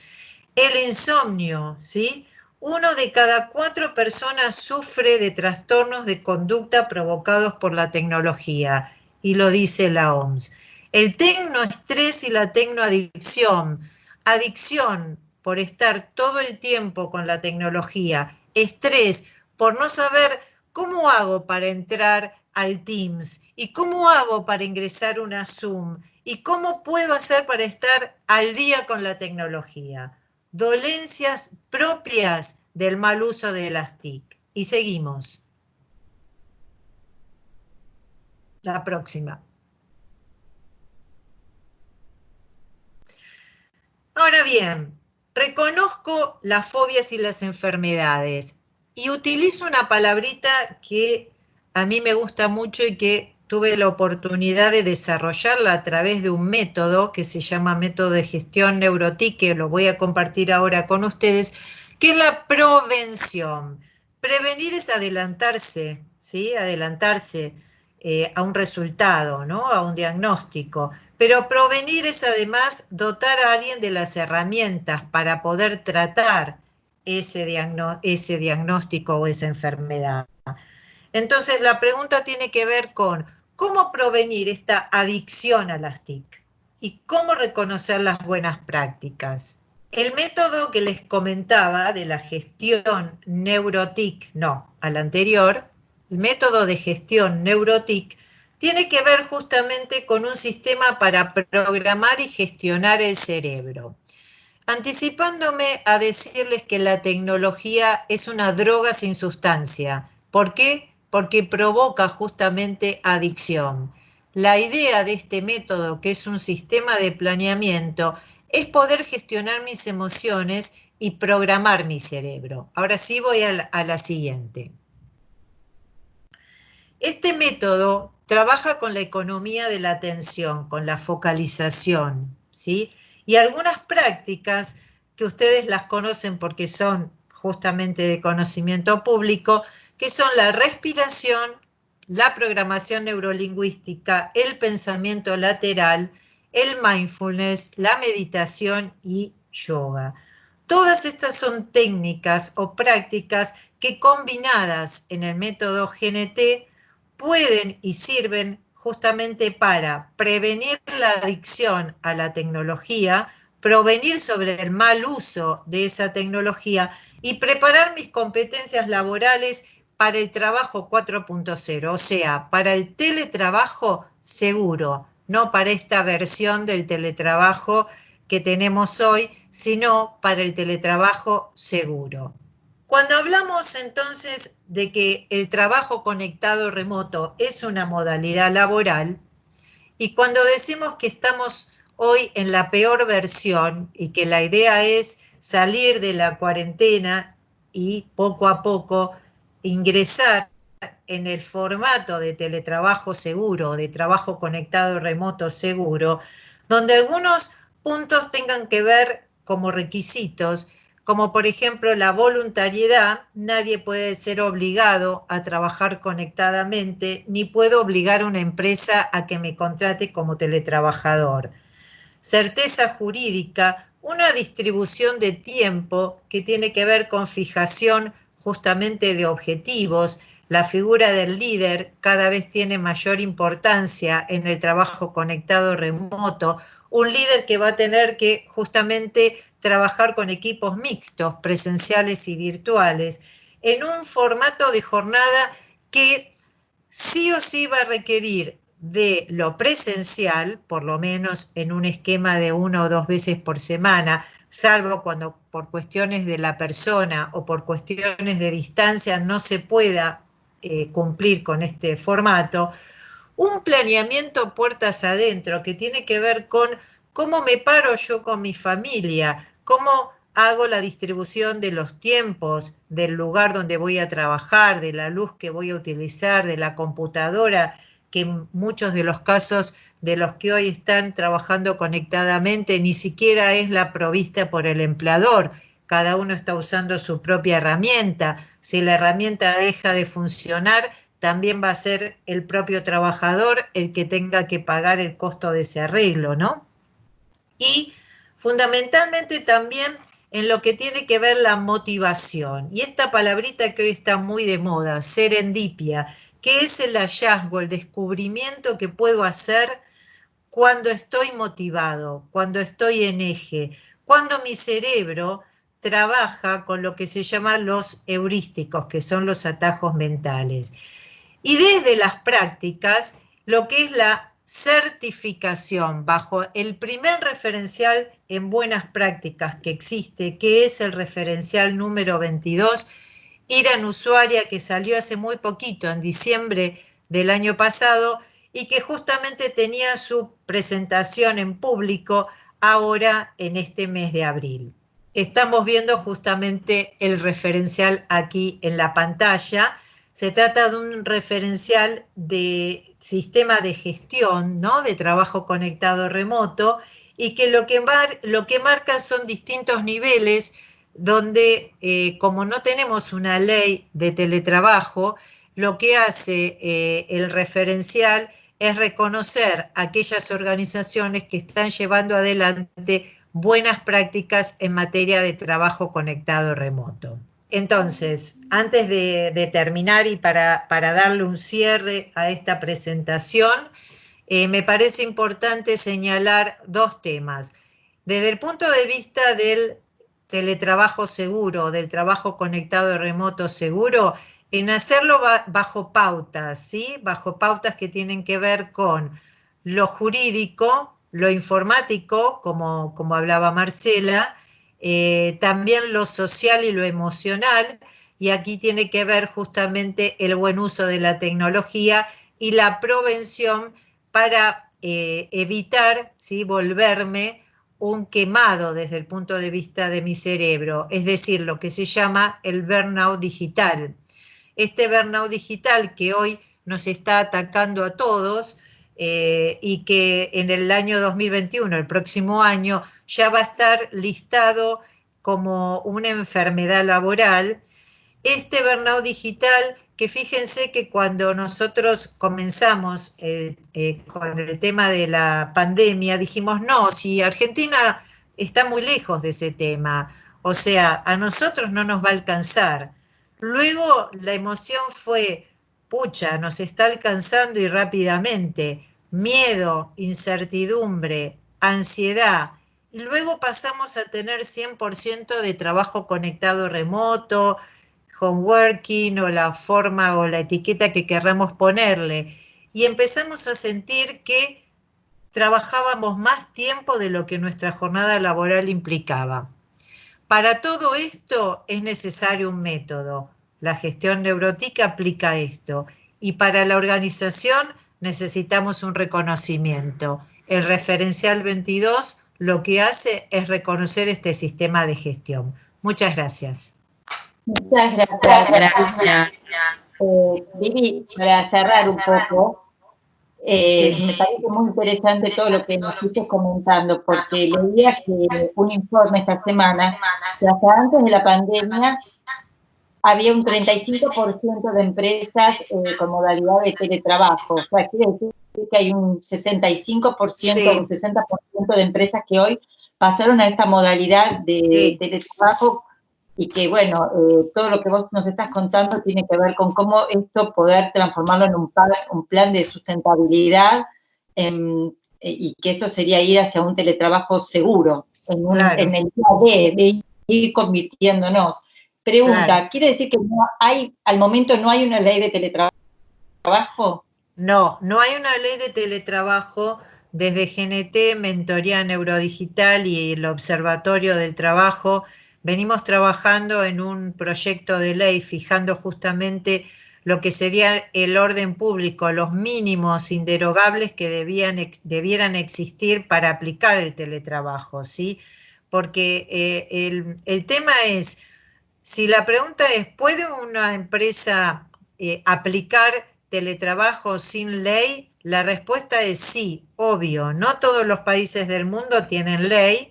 El insomnio, ¿sí? 1 de cada 4 personas sufre de trastornos de conducta provocados por la tecnología, y lo dice la OMS. El tecnoestrés y la tecnoadicción. Adicción por estar todo el tiempo con la tecnología. Estrés por no saber cómo hago para entrar al Teams y cómo hago para ingresar una Zoom y cómo puedo hacer para estar al día con la tecnología. Dolencias propias del mal uso de las TIC. Y seguimos. La próxima. Ahora bien, reconozco las fobias y las enfermedades y utilizo una palabrita que a mí me gusta mucho y que tuve la oportunidad de desarrollarla a través de un método que se llama método de gestión NeuroTIC, que lo voy a compartir ahora con ustedes, que es la prevención. Prevenir es adelantarse, ¿sí? Adelantarse a un resultado, ¿no? A un diagnóstico. Pero provenir es además dotar a alguien de las herramientas para poder tratar ese diagnóstico o esa enfermedad. Entonces la pregunta tiene que ver con cómo prevenir esta adicción a las TIC y cómo reconocer las buenas prácticas. El método que les comentaba de la gestión neurotic, no, al anterior, el método de gestión neurotic tiene que ver justamente con un sistema para programar y gestionar el cerebro. Anticipándome a decirles que la tecnología es una droga sin sustancia. ¿Por qué? Porque provoca justamente adicción. La idea de este método, que es un sistema de planeamiento, es poder gestionar mis emociones y programar mi cerebro. Ahora sí voy a la siguiente. Este método trabaja con la economía de la atención, con la focalización, ¿sí? Y algunas prácticas que ustedes las conocen porque son justamente de conocimiento público, que son la respiración, la programación neurolingüística, el pensamiento lateral, el mindfulness, la meditación y yoga. Todas estas son técnicas o prácticas que combinadas en el método GNT pueden y sirven justamente para prevenir la adicción a la tecnología, provenir sobre el mal uso de esa tecnología y preparar mis competencias laborales para el trabajo 4.0, o sea, para el teletrabajo seguro, no para esta versión del teletrabajo que tenemos hoy, sino para el teletrabajo seguro. Cuando hablamos entonces de que el trabajo conectado remoto es una modalidad laboral, y cuando decimos que estamos hoy en la peor versión y que la idea es salir de la cuarentena y poco a poco ingresar en el formato de teletrabajo seguro, de trabajo conectado remoto seguro, donde algunos puntos tengan que ver como requisitos, como por ejemplo la voluntariedad. Nadie puede ser obligado a trabajar conectadamente, ni puedo obligar a una empresa a que me contrate como teletrabajador. Certeza jurídica, una distribución de tiempo que tiene que ver con fijación justamente de objetivos. La figura del líder cada vez tiene mayor importancia en el trabajo conectado remoto. Un líder que va a tener que justamente trabajar con equipos mixtos, presenciales y virtuales, en un formato de jornada que sí o sí va a requerir de lo presencial, por lo menos en un esquema de 1 o 2 veces por semana, salvo cuando por cuestiones de la persona o por cuestiones de distancia no se pueda cumplir con este formato. Un planeamiento puertas adentro que tiene que ver con cómo me paro yo con mi familia, cómo hago la distribución de los tiempos, del lugar donde voy a trabajar, de la luz que voy a utilizar, de la computadora, que en muchos de los casos de los que hoy están trabajando conectadamente ni siquiera es la provista por el empleador. Cada uno está usando su propia herramienta. Si la herramienta deja de funcionar, también va a ser el propio trabajador el que tenga que pagar el costo de ese arreglo, ¿no? Y fundamentalmente también en lo que tiene que ver la motivación. Y esta palabrita que hoy está muy de moda, serendipia, que es el hallazgo, el descubrimiento que puedo hacer cuando estoy motivado, cuando estoy en eje, cuando mi cerebro trabaja con lo que se llaman los heurísticos, que son los atajos mentales. Y desde las prácticas, lo que es la certificación bajo el primer referencial en buenas prácticas que existe, que es el referencial número 22, Iran Usuaria, que salió hace muy poquito, en diciembre del año pasado, y que justamente tenía su presentación en público ahora en este mes de abril. Estamos viendo justamente el referencial aquí en la pantalla. Se trata de un referencial de sistema de gestión, ¿no? De trabajo conectado remoto, y que lo que marca son distintos niveles donde, como no tenemos una ley de teletrabajo, lo que hace el referencial es reconocer aquellas organizaciones que están llevando adelante buenas prácticas en materia de trabajo conectado remoto. Entonces, antes de terminar y para darle un cierre a esta presentación, me parece importante señalar dos temas. Desde el punto de vista del teletrabajo seguro, del trabajo conectado remoto seguro, en hacerlo bajo pautas, ¿sí? Bajo pautas que tienen que ver con lo jurídico, lo informático, como hablaba Marcela, también lo social y lo emocional, y aquí tiene que ver justamente el buen uso de la tecnología y la prevención para evitar, ¿sí?, volverme un quemado desde el punto de vista de mi cerebro, es decir, lo que se llama el burnout digital. Este burnout digital que hoy nos está atacando a todos y que en el año 2021, el próximo año, ya va a estar listado como una enfermedad laboral. Este burnout digital, que fíjense que cuando nosotros comenzamos con el tema de la pandemia, dijimos, no, si Argentina está muy lejos de ese tema, o sea, a nosotros no nos va a alcanzar. Luego la emoción fue, pucha, nos está alcanzando y rápidamente, miedo, incertidumbre, ansiedad, y luego pasamos a tener 100% de trabajo conectado remoto, home working o la forma o la etiqueta que querramos ponerle, y empezamos a sentir que trabajábamos más tiempo de lo que nuestra jornada laboral implicaba. Para todo esto es necesario un método. La gestión neurótica aplica esto, y para la organización necesitamos un reconocimiento. El referencial 22 lo que hace es reconocer este sistema de gestión. Muchas gracias. Muchas gracias. Gracias. Vivi, para cerrar un poco, Sí. me parece muy interesante todo lo que nos fuiste comentando, porque leía que un informe esta semana, que hasta antes de la pandemia había un 35% de empresas con modalidad de teletrabajo. O sea, quiere decir que hay un 65%, un 60% de empresas que hoy pasaron a esta modalidad de teletrabajo, y que, bueno, todo lo que vos nos estás contando tiene que ver con cómo esto poder transformarlo en un plan de sustentabilidad, y que esto sería ir hacia un teletrabajo seguro, en el día de ir convirtiéndonos. Pregunta, claro. ¿Quiere decir que no hay, al momento no hay una ley de teletrabajo? No, no hay una ley de teletrabajo. Desde GNT, Mentoría Neurodigital y el Observatorio del Trabajo venimos trabajando en un proyecto de ley fijando justamente lo que sería el orden público, los mínimos inderogables que debieran existir para aplicar el teletrabajo, ¿sí? Porque el tema es, si la pregunta es, ¿puede una empresa aplicar teletrabajo sin ley? La respuesta es sí, obvio. No todos los países del mundo tienen ley,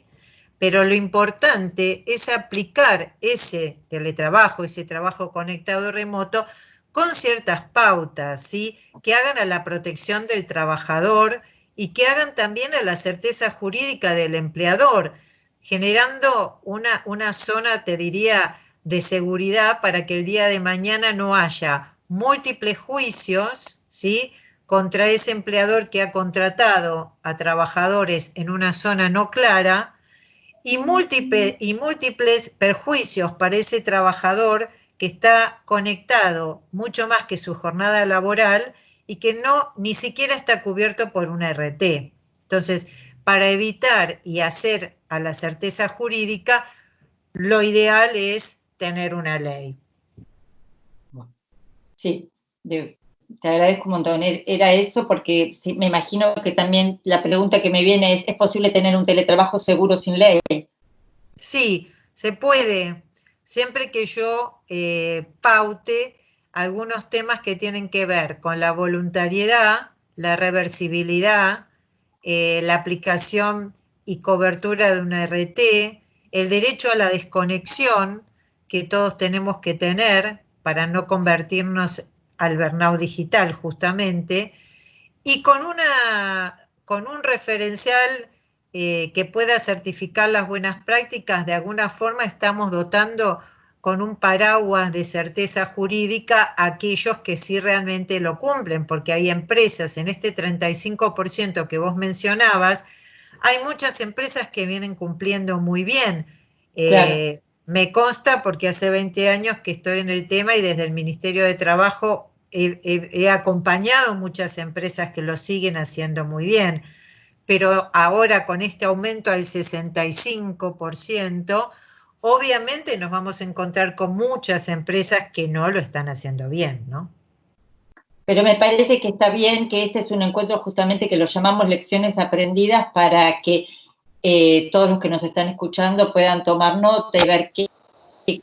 pero lo importante es aplicar ese teletrabajo, ese trabajo conectado remoto, con ciertas pautas, ¿sí?, que hagan a la protección del trabajador y que hagan también a la certeza jurídica del empleador, generando una zona, te diría, de seguridad para que el día de mañana no haya múltiples juicios, ¿sí?, contra ese empleador que ha contratado a trabajadores en una zona no clara, y múltiples perjuicios para ese trabajador que está conectado mucho más que su jornada laboral y que no ni siquiera está cubierto por una RT. Entonces, para evitar y hacer a la certeza jurídica, lo ideal es tener una ley. Sí, te agradezco un montón. Era eso porque sí, me imagino que también la pregunta que me viene ¿es posible tener un teletrabajo seguro sin ley? Sí, se puede, siempre que yo paute algunos temas que tienen que ver con la voluntariedad, la reversibilidad, la aplicación y cobertura de una RT, el derecho a la desconexión que todos tenemos que tener para no convertirnos al burnout digital justamente, y con un referencial que pueda certificar las buenas prácticas, de alguna forma estamos dotando con un paraguas de certeza jurídica a aquellos que sí realmente lo cumplen, porque hay empresas, en este 35% que vos mencionabas, hay muchas empresas que vienen cumpliendo muy bien. Claro. Me consta porque hace 20 años que estoy en el tema y desde el Ministerio de Trabajo he acompañado muchas empresas que lo siguen haciendo muy bien, pero ahora con este aumento al 65%, obviamente nos vamos a encontrar con muchas empresas que no lo están haciendo bien, ¿no? Pero me parece que está bien que este es un encuentro justamente que lo llamamos lecciones aprendidas para que todos los que nos están escuchando puedan tomar nota y ver qué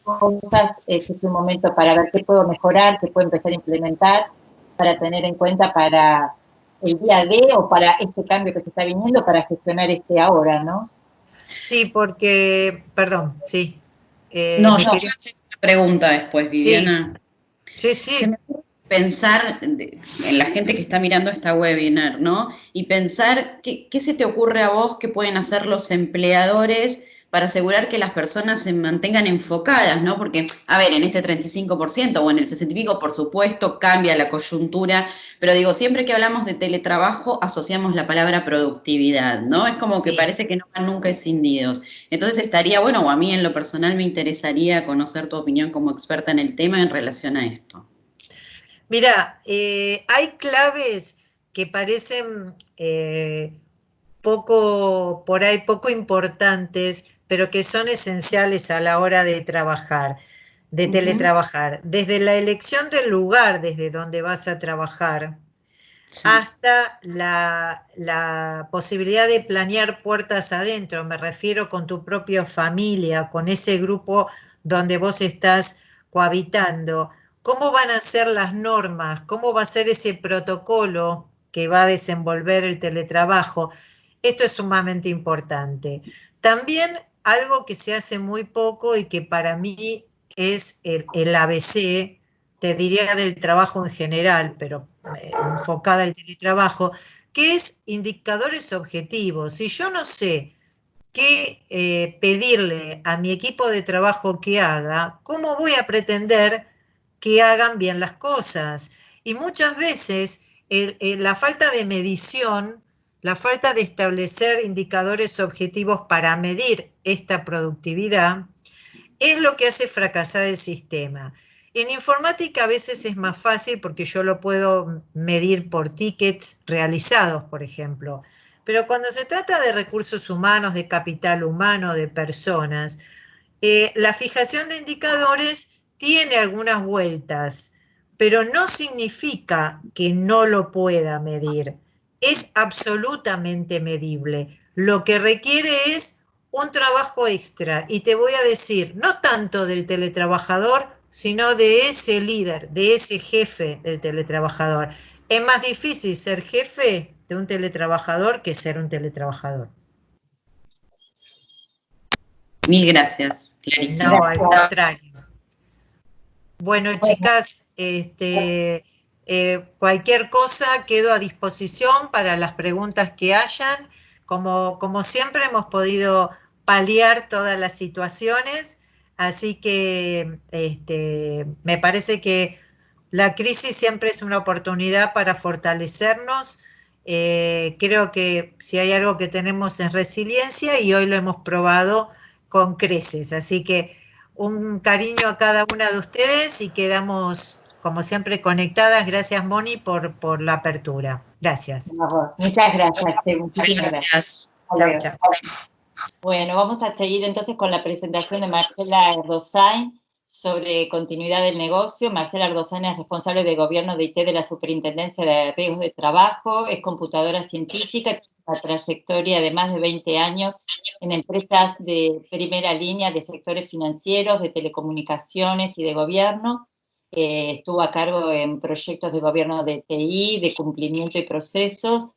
cosas es un momento para ver qué puedo mejorar, qué puedo empezar a implementar, para tener en cuenta para el día D o para este cambio que se está viniendo, para gestionar este ahora, ¿no? Sí, porque, perdón, sí, No, me yo te quería, iba a hacer una pregunta después, sí, Viviana. sí, Se me sí. ocurre pensar en la gente que está mirando esta webinar, ¿no? Y pensar qué se te ocurre a vos que pueden hacer los empleadores para asegurar que las personas se mantengan enfocadas, ¿no? Porque, a ver, en este 35% o en el 60 y pico, por supuesto, cambia la coyuntura, pero digo, siempre que hablamos de teletrabajo asociamos la palabra productividad, ¿no? Es como que Sí. parece que no van nunca escindidos. Entonces estaría, bueno, o a mí en lo personal me interesaría conocer tu opinión como experta en el tema en relación a esto. Mira, hay claves que parecen poco, por ahí poco importantes, pero que son esenciales a la hora de trabajar, de Uh-huh. teletrabajar. Desde la elección del lugar desde donde vas a trabajar, Sí. hasta la posibilidad de planear puertas adentro, me refiero con tu propia familia, con ese grupo donde vos estás cohabitando. ¿Cómo van a ser las normas? ¿Cómo va a ser ese protocolo que va a desenvolver el teletrabajo? Esto es sumamente importante. También algo que se hace muy poco y que para mí es el ABC, te diría del trabajo en general, pero enfocada al teletrabajo, que es indicadores objetivos. Si yo no sé qué pedirle a mi equipo de trabajo que haga, ¿cómo voy a pretender que hagan bien las cosas? Y muchas veces la falta de medición, la falta de establecer indicadores objetivos para medir esta productividad, es lo que hace fracasar el sistema. En informática a veces es más fácil porque yo lo puedo medir por tickets realizados, por ejemplo. Pero cuando se trata de recursos humanos, de capital humano, de personas, la fijación de indicadores tiene algunas vueltas, pero no significa que no lo pueda medir. Es absolutamente medible. Lo que requiere es un trabajo extra. Y te voy a decir, no tanto del teletrabajador, sino de ese líder, de ese jefe del teletrabajador. Es más difícil ser jefe de un teletrabajador que ser un teletrabajador. Mil gracias, clarísimo. No, al contrario. Bueno, Bueno, chicas, cualquier cosa quedo a disposición para las preguntas que hayan. Como siempre hemos podido paliar todas las situaciones, así que me parece que la crisis siempre es una oportunidad para fortalecernos. Creo que si hay algo que tenemos es resiliencia y hoy lo hemos probado con creces, así que un cariño a cada una de ustedes y quedamos, como siempre, conectadas. Gracias, Moni, por la apertura. Gracias. muchas gracias, muchísimas gracias. Gracias. Hasta Chao, luego. chao. Bueno, vamos a seguir entonces con la presentación de Marcela Erdosain sobre continuidad del negocio. Marcela Erdosain es responsable de gobierno de IT de la Superintendencia de Riesgos de Trabajo, es computadora científica, tiene una trayectoria de más de 20 años en empresas de primera línea de sectores financieros, de telecomunicaciones y de gobierno. Estuvo a cargo en proyectos de gobierno de TI, de cumplimiento y procesos,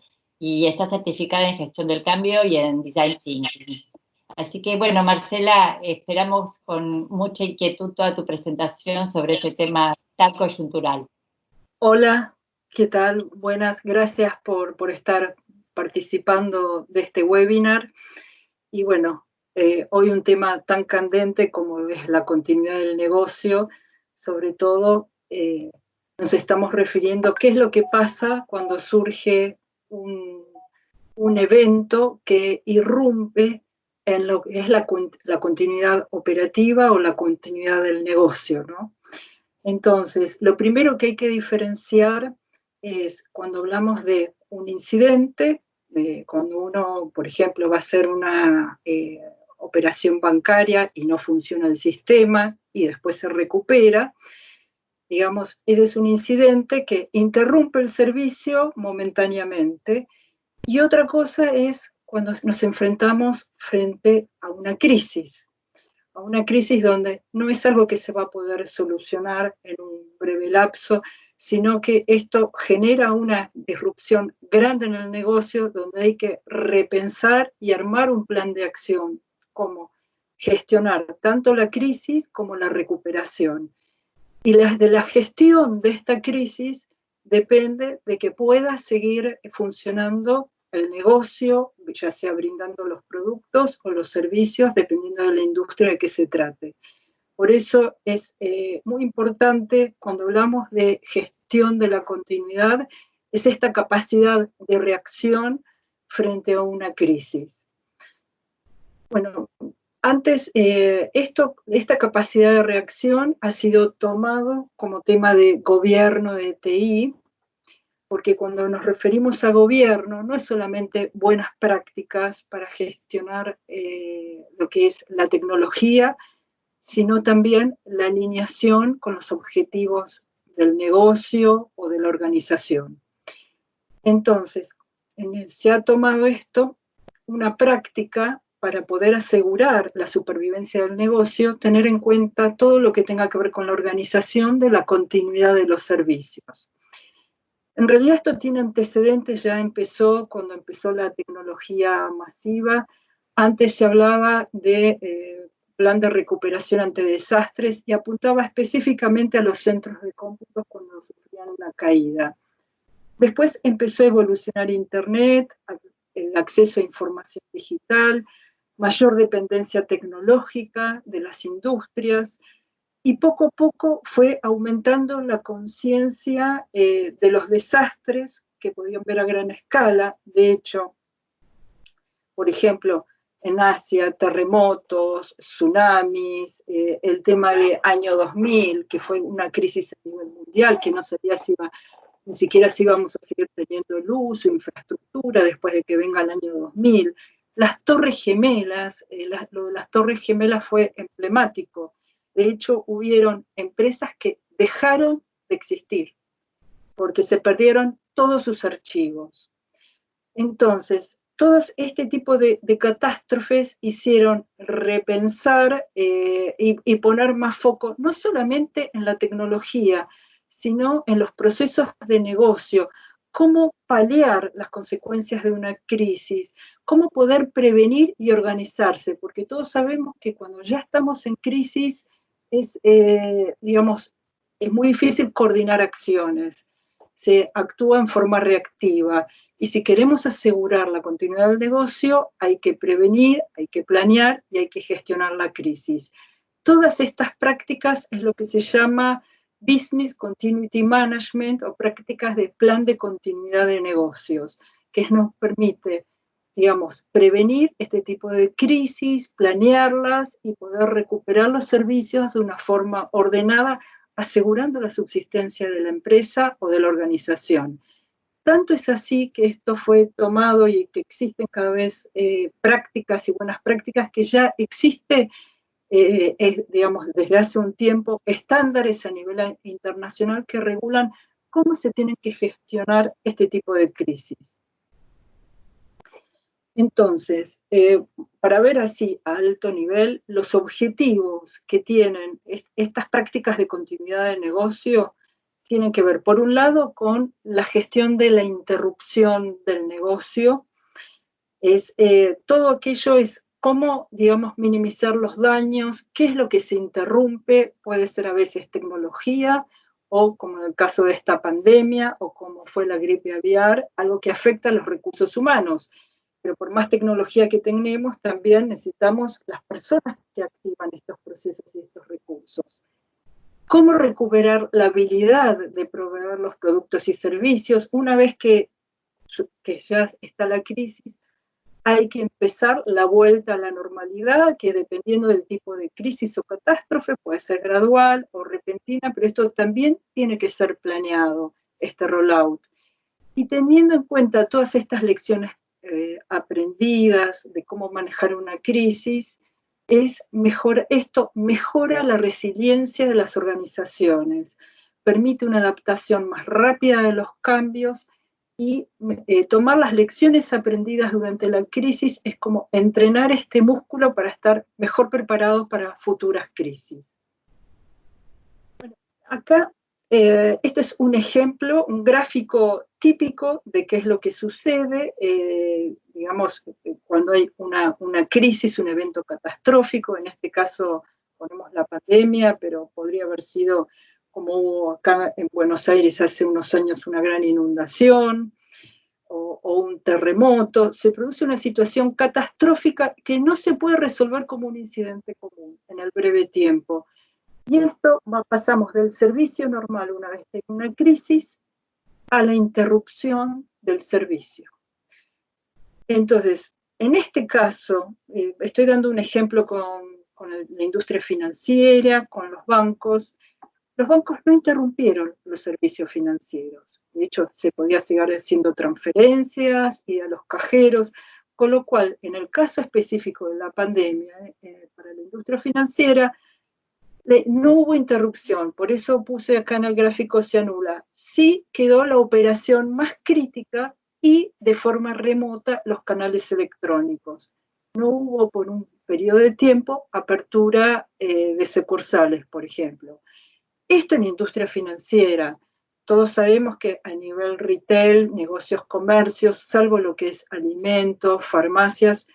y está certificada en gestión del cambio y en design thinking. Así que, bueno, Marcela, esperamos con mucha inquietud toda tu presentación sobre este tema tan coyuntural. Hola, ¿Qué tal? Buenas, gracias por estar participando de este webinar. Y bueno, hoy un tema tan candente como es la continuidad del negocio, sobre todo nos estamos refiriendo a qué es lo que pasa cuando surge un evento que irrumpe en lo que es la continuidad operativa o la continuidad del negocio, ¿no? Entonces, lo primero que hay que diferenciar es cuando hablamos de un incidente, cuando uno, por ejemplo, va a hacer una operación bancaria y no funciona el sistema y después se recupera, digamos, ese es un incidente que interrumpe el servicio momentáneamente. Y otra cosa es cuando nos enfrentamos frente a una crisis donde no es algo que se va a poder solucionar en un breve lapso, sino que esto genera una disrupción grande en el negocio donde hay que repensar y armar un plan de acción, como gestionar tanto la crisis como la recuperación. Y de la gestión de esta crisis depende de que pueda seguir funcionando el negocio, ya sea brindando los productos o los servicios, dependiendo de la industria de que se trate. Por eso es muy importante cuando hablamos de gestión de la continuidad, es esta capacidad de reacción frente a una crisis. Bueno, antes, esta capacidad de reacción ha sido tomado como tema de gobierno de TI, porque cuando nos referimos a gobierno no es solamente buenas prácticas para gestionar lo que es la tecnología, sino también la alineación con los objetivos del negocio o de la organización. Entonces, se ha tomado esto una práctica para poder asegurar la supervivencia del negocio, tener en cuenta todo lo que tenga que ver con la organización de la continuidad de los servicios. En realidad esto tiene antecedentes, ya empezó cuando empezó la tecnología masiva. Antes se hablaba de plan de recuperación ante desastres y apuntaba específicamente a los centros de cómputo cuando sufrían una caída. Después empezó a evolucionar Internet, el acceso a información digital, mayor dependencia tecnológica de las industrias, y poco a poco fue aumentando la conciencia de los desastres que podían ver a gran escala. De hecho, por ejemplo, en Asia, terremotos, tsunamis, el tema de año 2000, que fue una crisis a nivel mundial, que no sabía ni siquiera si íbamos a seguir teniendo luz o infraestructura después de que venga el año 2000. Las Torres Gemelas, lo de las Torres Gemelas fue emblemático. De hecho, hubieron empresas que dejaron de existir porque se perdieron todos sus archivos. Entonces, todos este tipo de catástrofes hicieron repensar y poner más foco no solamente en la tecnología, sino en los procesos de negocio, cómo paliar las consecuencias de una crisis, cómo poder prevenir y organizarse, porque todos sabemos que cuando ya estamos en crisis digamos, es muy difícil coordinar acciones, se actúa en forma reactiva, y si queremos asegurar la continuidad del negocio, hay que prevenir, hay que planear y hay que gestionar la crisis. Todas estas prácticas es lo que se llama Business Continuity Management o prácticas de plan de continuidad de negocios, que nos permite, digamos, prevenir este tipo de crisis, planearlas y poder recuperar los servicios de una forma ordenada, asegurando la subsistencia de la empresa o de la organización. Tanto es así que esto fue tomado y que existen cada vez prácticas y buenas prácticas que ya existe, digamos, desde hace un tiempo, estándares a nivel internacional que regulan cómo se tienen que gestionar este tipo de crisis. Entonces, para ver así a alto nivel, los objetivos que tienen estas prácticas de continuidad de negocio tienen que ver, por un lado, con la gestión de la interrupción del negocio. Todo aquello es cómo, digamos, minimizar los daños, qué es lo que se interrumpe, puede ser a veces tecnología o como en el caso de esta pandemia, o como fue la gripe aviar, algo que afecta a los recursos humanos. Pero por más tecnología que tenemos, también necesitamos las personas que activan estos procesos y estos recursos. ¿Cómo recuperar la habilidad de proveer los productos y servicios una vez que ya está la crisis? Hay que empezar la vuelta a la normalidad, que dependiendo del tipo de crisis o catástrofe puede ser gradual o repentina, pero esto también tiene que ser planeado, este rollout. Y teniendo en cuenta todas estas lecciones aprendidas de cómo manejar una crisis, esto mejora la resiliencia de las organizaciones, permite una adaptación más rápida de los cambios y tomar las lecciones aprendidas durante la crisis es como entrenar este músculo para estar mejor preparados para futuras crisis. Bueno, acá este es un ejemplo, un gráfico típico de qué es lo que sucede, digamos, cuando hay una crisis, un evento catastrófico. En este caso ponemos la pandemia, pero podría haber sido como hubo acá en Buenos Aires hace unos años una gran inundación o un terremoto. Se produce una situación catastrófica que no se puede resolver como un incidente común en el breve tiempo. Y esto pasamos del servicio normal una vez que hay una crisis a la interrupción del servicio. Entonces, en este caso, estoy dando un ejemplo con la industria financiera, con los bancos. Los bancos no interrumpieron los servicios financieros. De hecho, se podía seguir haciendo transferencias, ir a los cajeros, con lo cual, en el caso específico de la pandemia, para la industria financiera, no hubo interrupción, por eso puse acá en el gráfico se anula. Sí quedó la operación más crítica y de forma remota los canales electrónicos. No hubo por un periodo de tiempo apertura de sucursales, por ejemplo. Esto en industria financiera. Todos sabemos que a nivel retail, negocios, comercios, salvo lo que es alimentos, farmacias,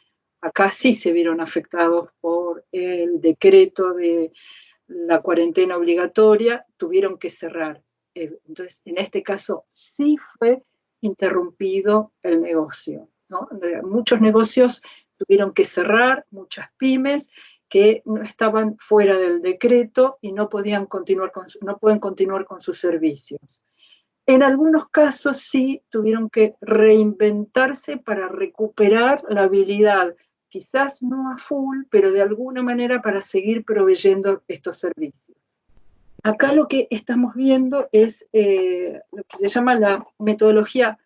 acá sí se vieron afectados por el decreto de la cuarentena obligatoria, tuvieron que cerrar. Entonces, en este caso sí fue interrumpido el negocio, ¿no? Muchos negocios tuvieron que cerrar, muchas pymes que no estaban fuera del decreto y no pueden continuar con sus servicios. En algunos casos sí tuvieron que reinventarse para recuperar la habilidad, quizás no a full, pero de alguna manera para seguir proveyendo estos servicios. Acá lo que estamos viendo es lo que se llama la metodología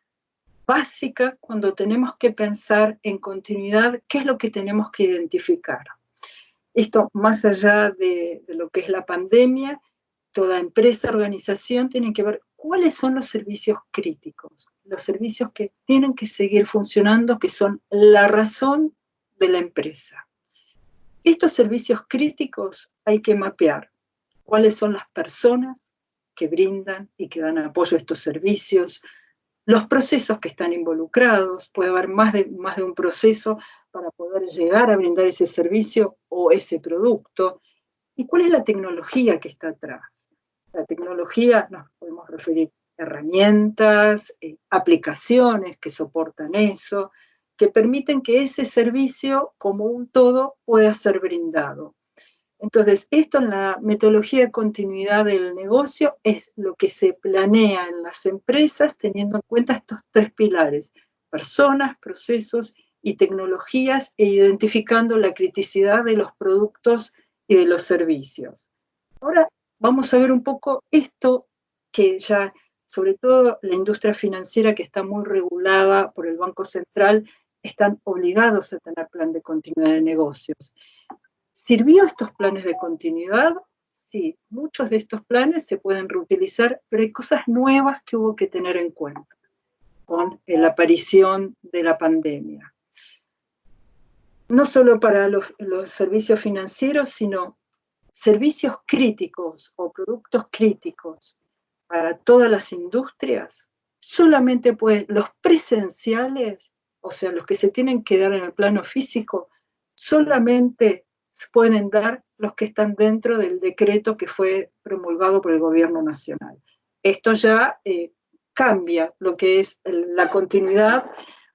básica cuando tenemos que pensar en continuidad, qué es lo que tenemos que identificar. Esto, más allá de lo que es la pandemia, toda empresa, organización tiene que ver cuáles son los servicios críticos, los servicios que tienen que seguir funcionando, que son la razón de la empresa. Estos servicios críticos hay que mapear cuáles son las personas que brindan y que dan apoyo a estos servicios, los procesos que están involucrados, puede haber más de un proceso para poder llegar a brindar ese servicio o ese producto, y cuál es la tecnología que está atrás. La tecnología, nos podemos referir a herramientas, aplicaciones que soportan eso, que permiten que ese servicio como un todo pueda ser brindado. Entonces, esto en la metodología de continuidad del negocio es lo que se planea en las empresas teniendo en cuenta estos tres pilares: personas, procesos y tecnologías, e identificando la criticidad de los productos y de los servicios. Ahora vamos a ver un poco esto que ya, sobre todo la industria financiera que está muy regulada por el Banco Central, están obligados a tener plan de continuidad de negocios. ¿Sirvió estos planes de continuidad? Sí, muchos de estos planes se pueden reutilizar, pero hay cosas nuevas que hubo que tener en cuenta con la aparición de la pandemia. No solo para los servicios financieros, sino servicios críticos o productos críticos para todas las industrias, solamente los presenciales, o sea, los que se tienen que dar en el plano físico, solamente se pueden dar los que están dentro del decreto que fue promulgado por el gobierno nacional. esto ya cambia lo que es la continuidad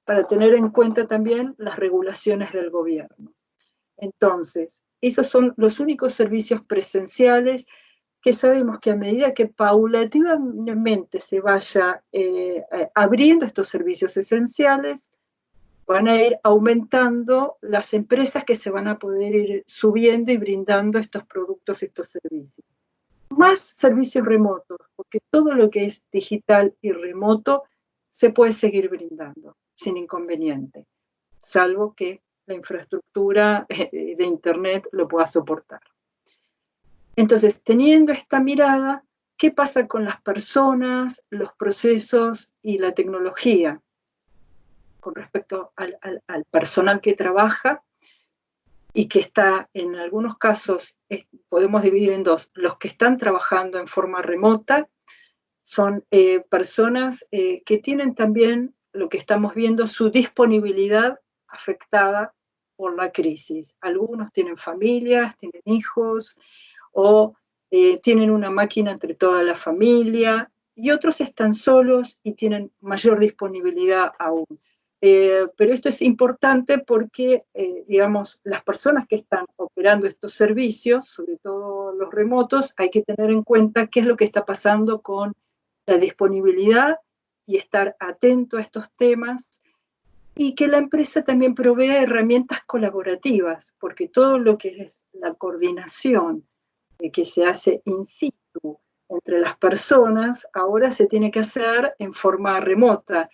para tener en cuenta también las regulaciones del gobierno. Entonces, esos son los únicos servicios presenciales que sabemos que a medida que paulatinamente se vaya abriendo estos servicios esenciales, van a ir aumentando las empresas que se van a poder ir subiendo y brindando estos productos, estos servicios. Más servicios remotos, porque todo lo que es digital y remoto se puede seguir brindando sin inconveniente, salvo que la infraestructura de Internet lo pueda soportar. Entonces, teniendo esta mirada, ¿qué pasa con las personas, los procesos y la tecnología? Con respecto al personal que trabaja y que está, en algunos casos, podemos dividir en dos. Los que están trabajando en forma remota son personas que tienen también, lo que estamos viendo, su disponibilidad afectada por la crisis. Algunos tienen familias, tienen hijos, o tienen una máquina entre toda la familia, y otros están solos y tienen mayor disponibilidad aún. Pero esto es importante porque, digamos, las personas que están operando estos servicios, sobre todo los remotos, hay que tener en cuenta qué es lo que está pasando con la disponibilidad y estar atento a estos temas, y que la empresa también provea herramientas colaborativas, porque todo lo que es la coordinación que se hace in situ entre las personas, ahora se tiene que hacer en forma remota.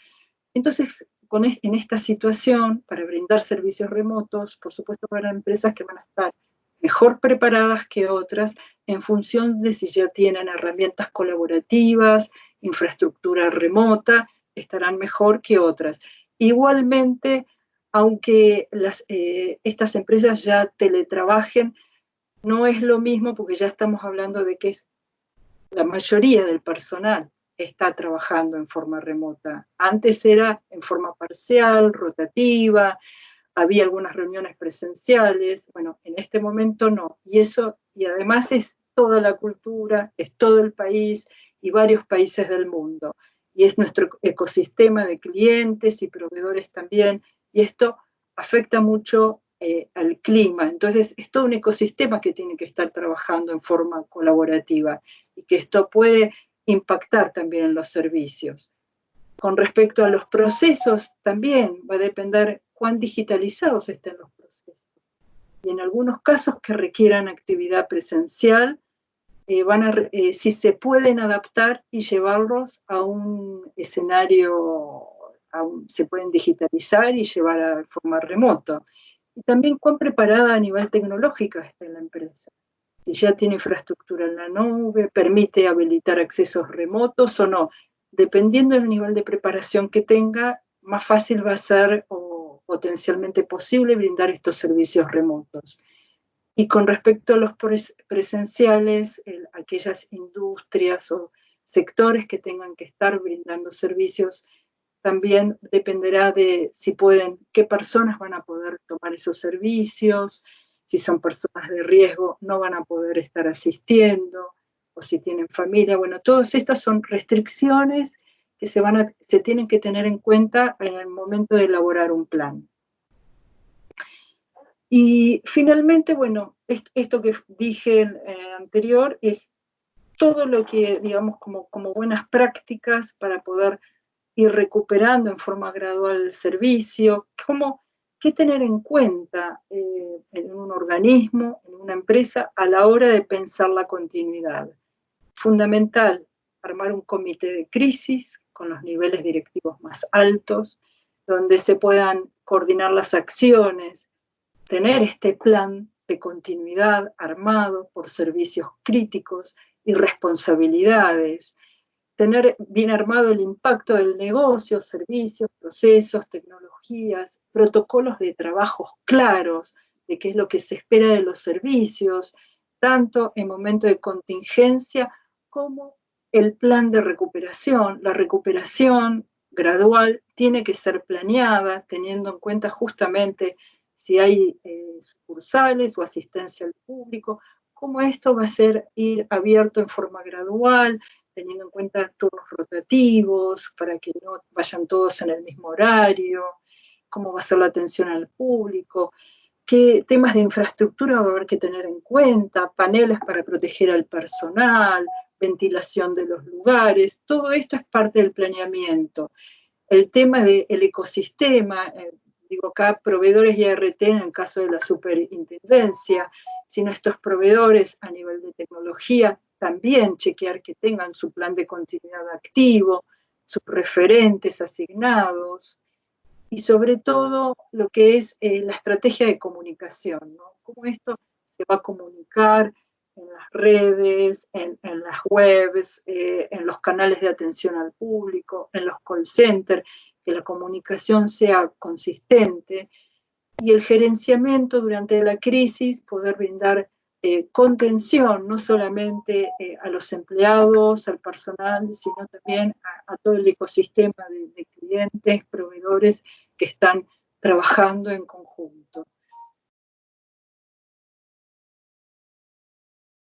Entonces, en esta situación, para brindar servicios remotos, por supuesto para empresas que van a estar mejor preparadas que otras en función de si ya tienen herramientas colaborativas, infraestructura remota, estarán mejor que otras. Igualmente, aunque estas empresas ya teletrabajen, no es lo mismo porque ya estamos hablando de que la mayoría del personal está trabajando en forma remota. Antes era en forma parcial, rotativa, había algunas reuniones presenciales, bueno, en este momento no. Y además es toda la cultura, es todo el país y varios países del mundo. Y es nuestro ecosistema de clientes y proveedores también, y esto afecta mucho al clima. Entonces, es todo un ecosistema que tiene que estar trabajando en forma colaborativa y que esto puede impactar también en los servicios. Con respecto a los procesos, también va a depender cuán digitalizados estén los procesos. Y en algunos casos que requieran actividad presencial, si se pueden adaptar y llevarlos a un escenario, se pueden digitalizar y llevar a forma remota. Y también cuán preparada a nivel tecnológico está la empresa. Si ya tiene infraestructura en la nube, permite habilitar accesos remotos o no. Dependiendo del nivel de preparación que tenga, más fácil va a ser o potencialmente posible brindar estos servicios remotos. Y con respecto a los presenciales, aquellas industrias o sectores que tengan que estar brindando servicios, también dependerá de si pueden, qué personas van a poder tomar esos servicios, si son personas de riesgo no van a poder estar asistiendo, o si tienen familia. Bueno, todas estas son restricciones que se tienen que tener en cuenta en el momento de elaborar un plan. Y finalmente, bueno, esto que dije anterior es todo lo que, digamos, como buenas prácticas para poder ir recuperando en forma gradual el servicio, qué tener en cuenta en un organismo, en una empresa, a la hora de pensar la continuidad. Fundamental, armar un comité de crisis con los niveles directivos más altos, donde se puedan coordinar las acciones, tener este plan de continuidad armado por servicios críticos y responsabilidades, tener bien armado el impacto del negocio, servicios, procesos, tecnologías, protocolos de trabajos claros de qué es lo que se espera de los servicios, tanto en momento de contingencia como el plan de recuperación. La recuperación gradual tiene que ser planeada teniendo en cuenta justamente si hay sucursales o asistencia al público, cómo esto va a ser ir abierto en forma gradual, teniendo en cuenta turnos rotativos, para que no vayan todos en el mismo horario, cómo va a ser la atención al público, qué temas de infraestructura va a haber que tener en cuenta, paneles para proteger al personal, ventilación de los lugares, todo esto es parte del planeamiento. El tema del ecosistema, digo acá proveedores y ART en el caso de la superintendencia, si nuestros proveedores a nivel de tecnología también chequear que tengan su plan de continuidad activo, sus referentes asignados, y sobre todo lo que es la estrategia de comunicación, ¿no? Cómo esto se va a comunicar en las redes, en las webs, en los canales de atención al público, en los call centers, que la comunicación sea consistente y el gerenciamiento durante la crisis, poder brindar contención no solamente a los empleados, al personal, sino también a todo el ecosistema de clientes, proveedores que están trabajando en conjunto.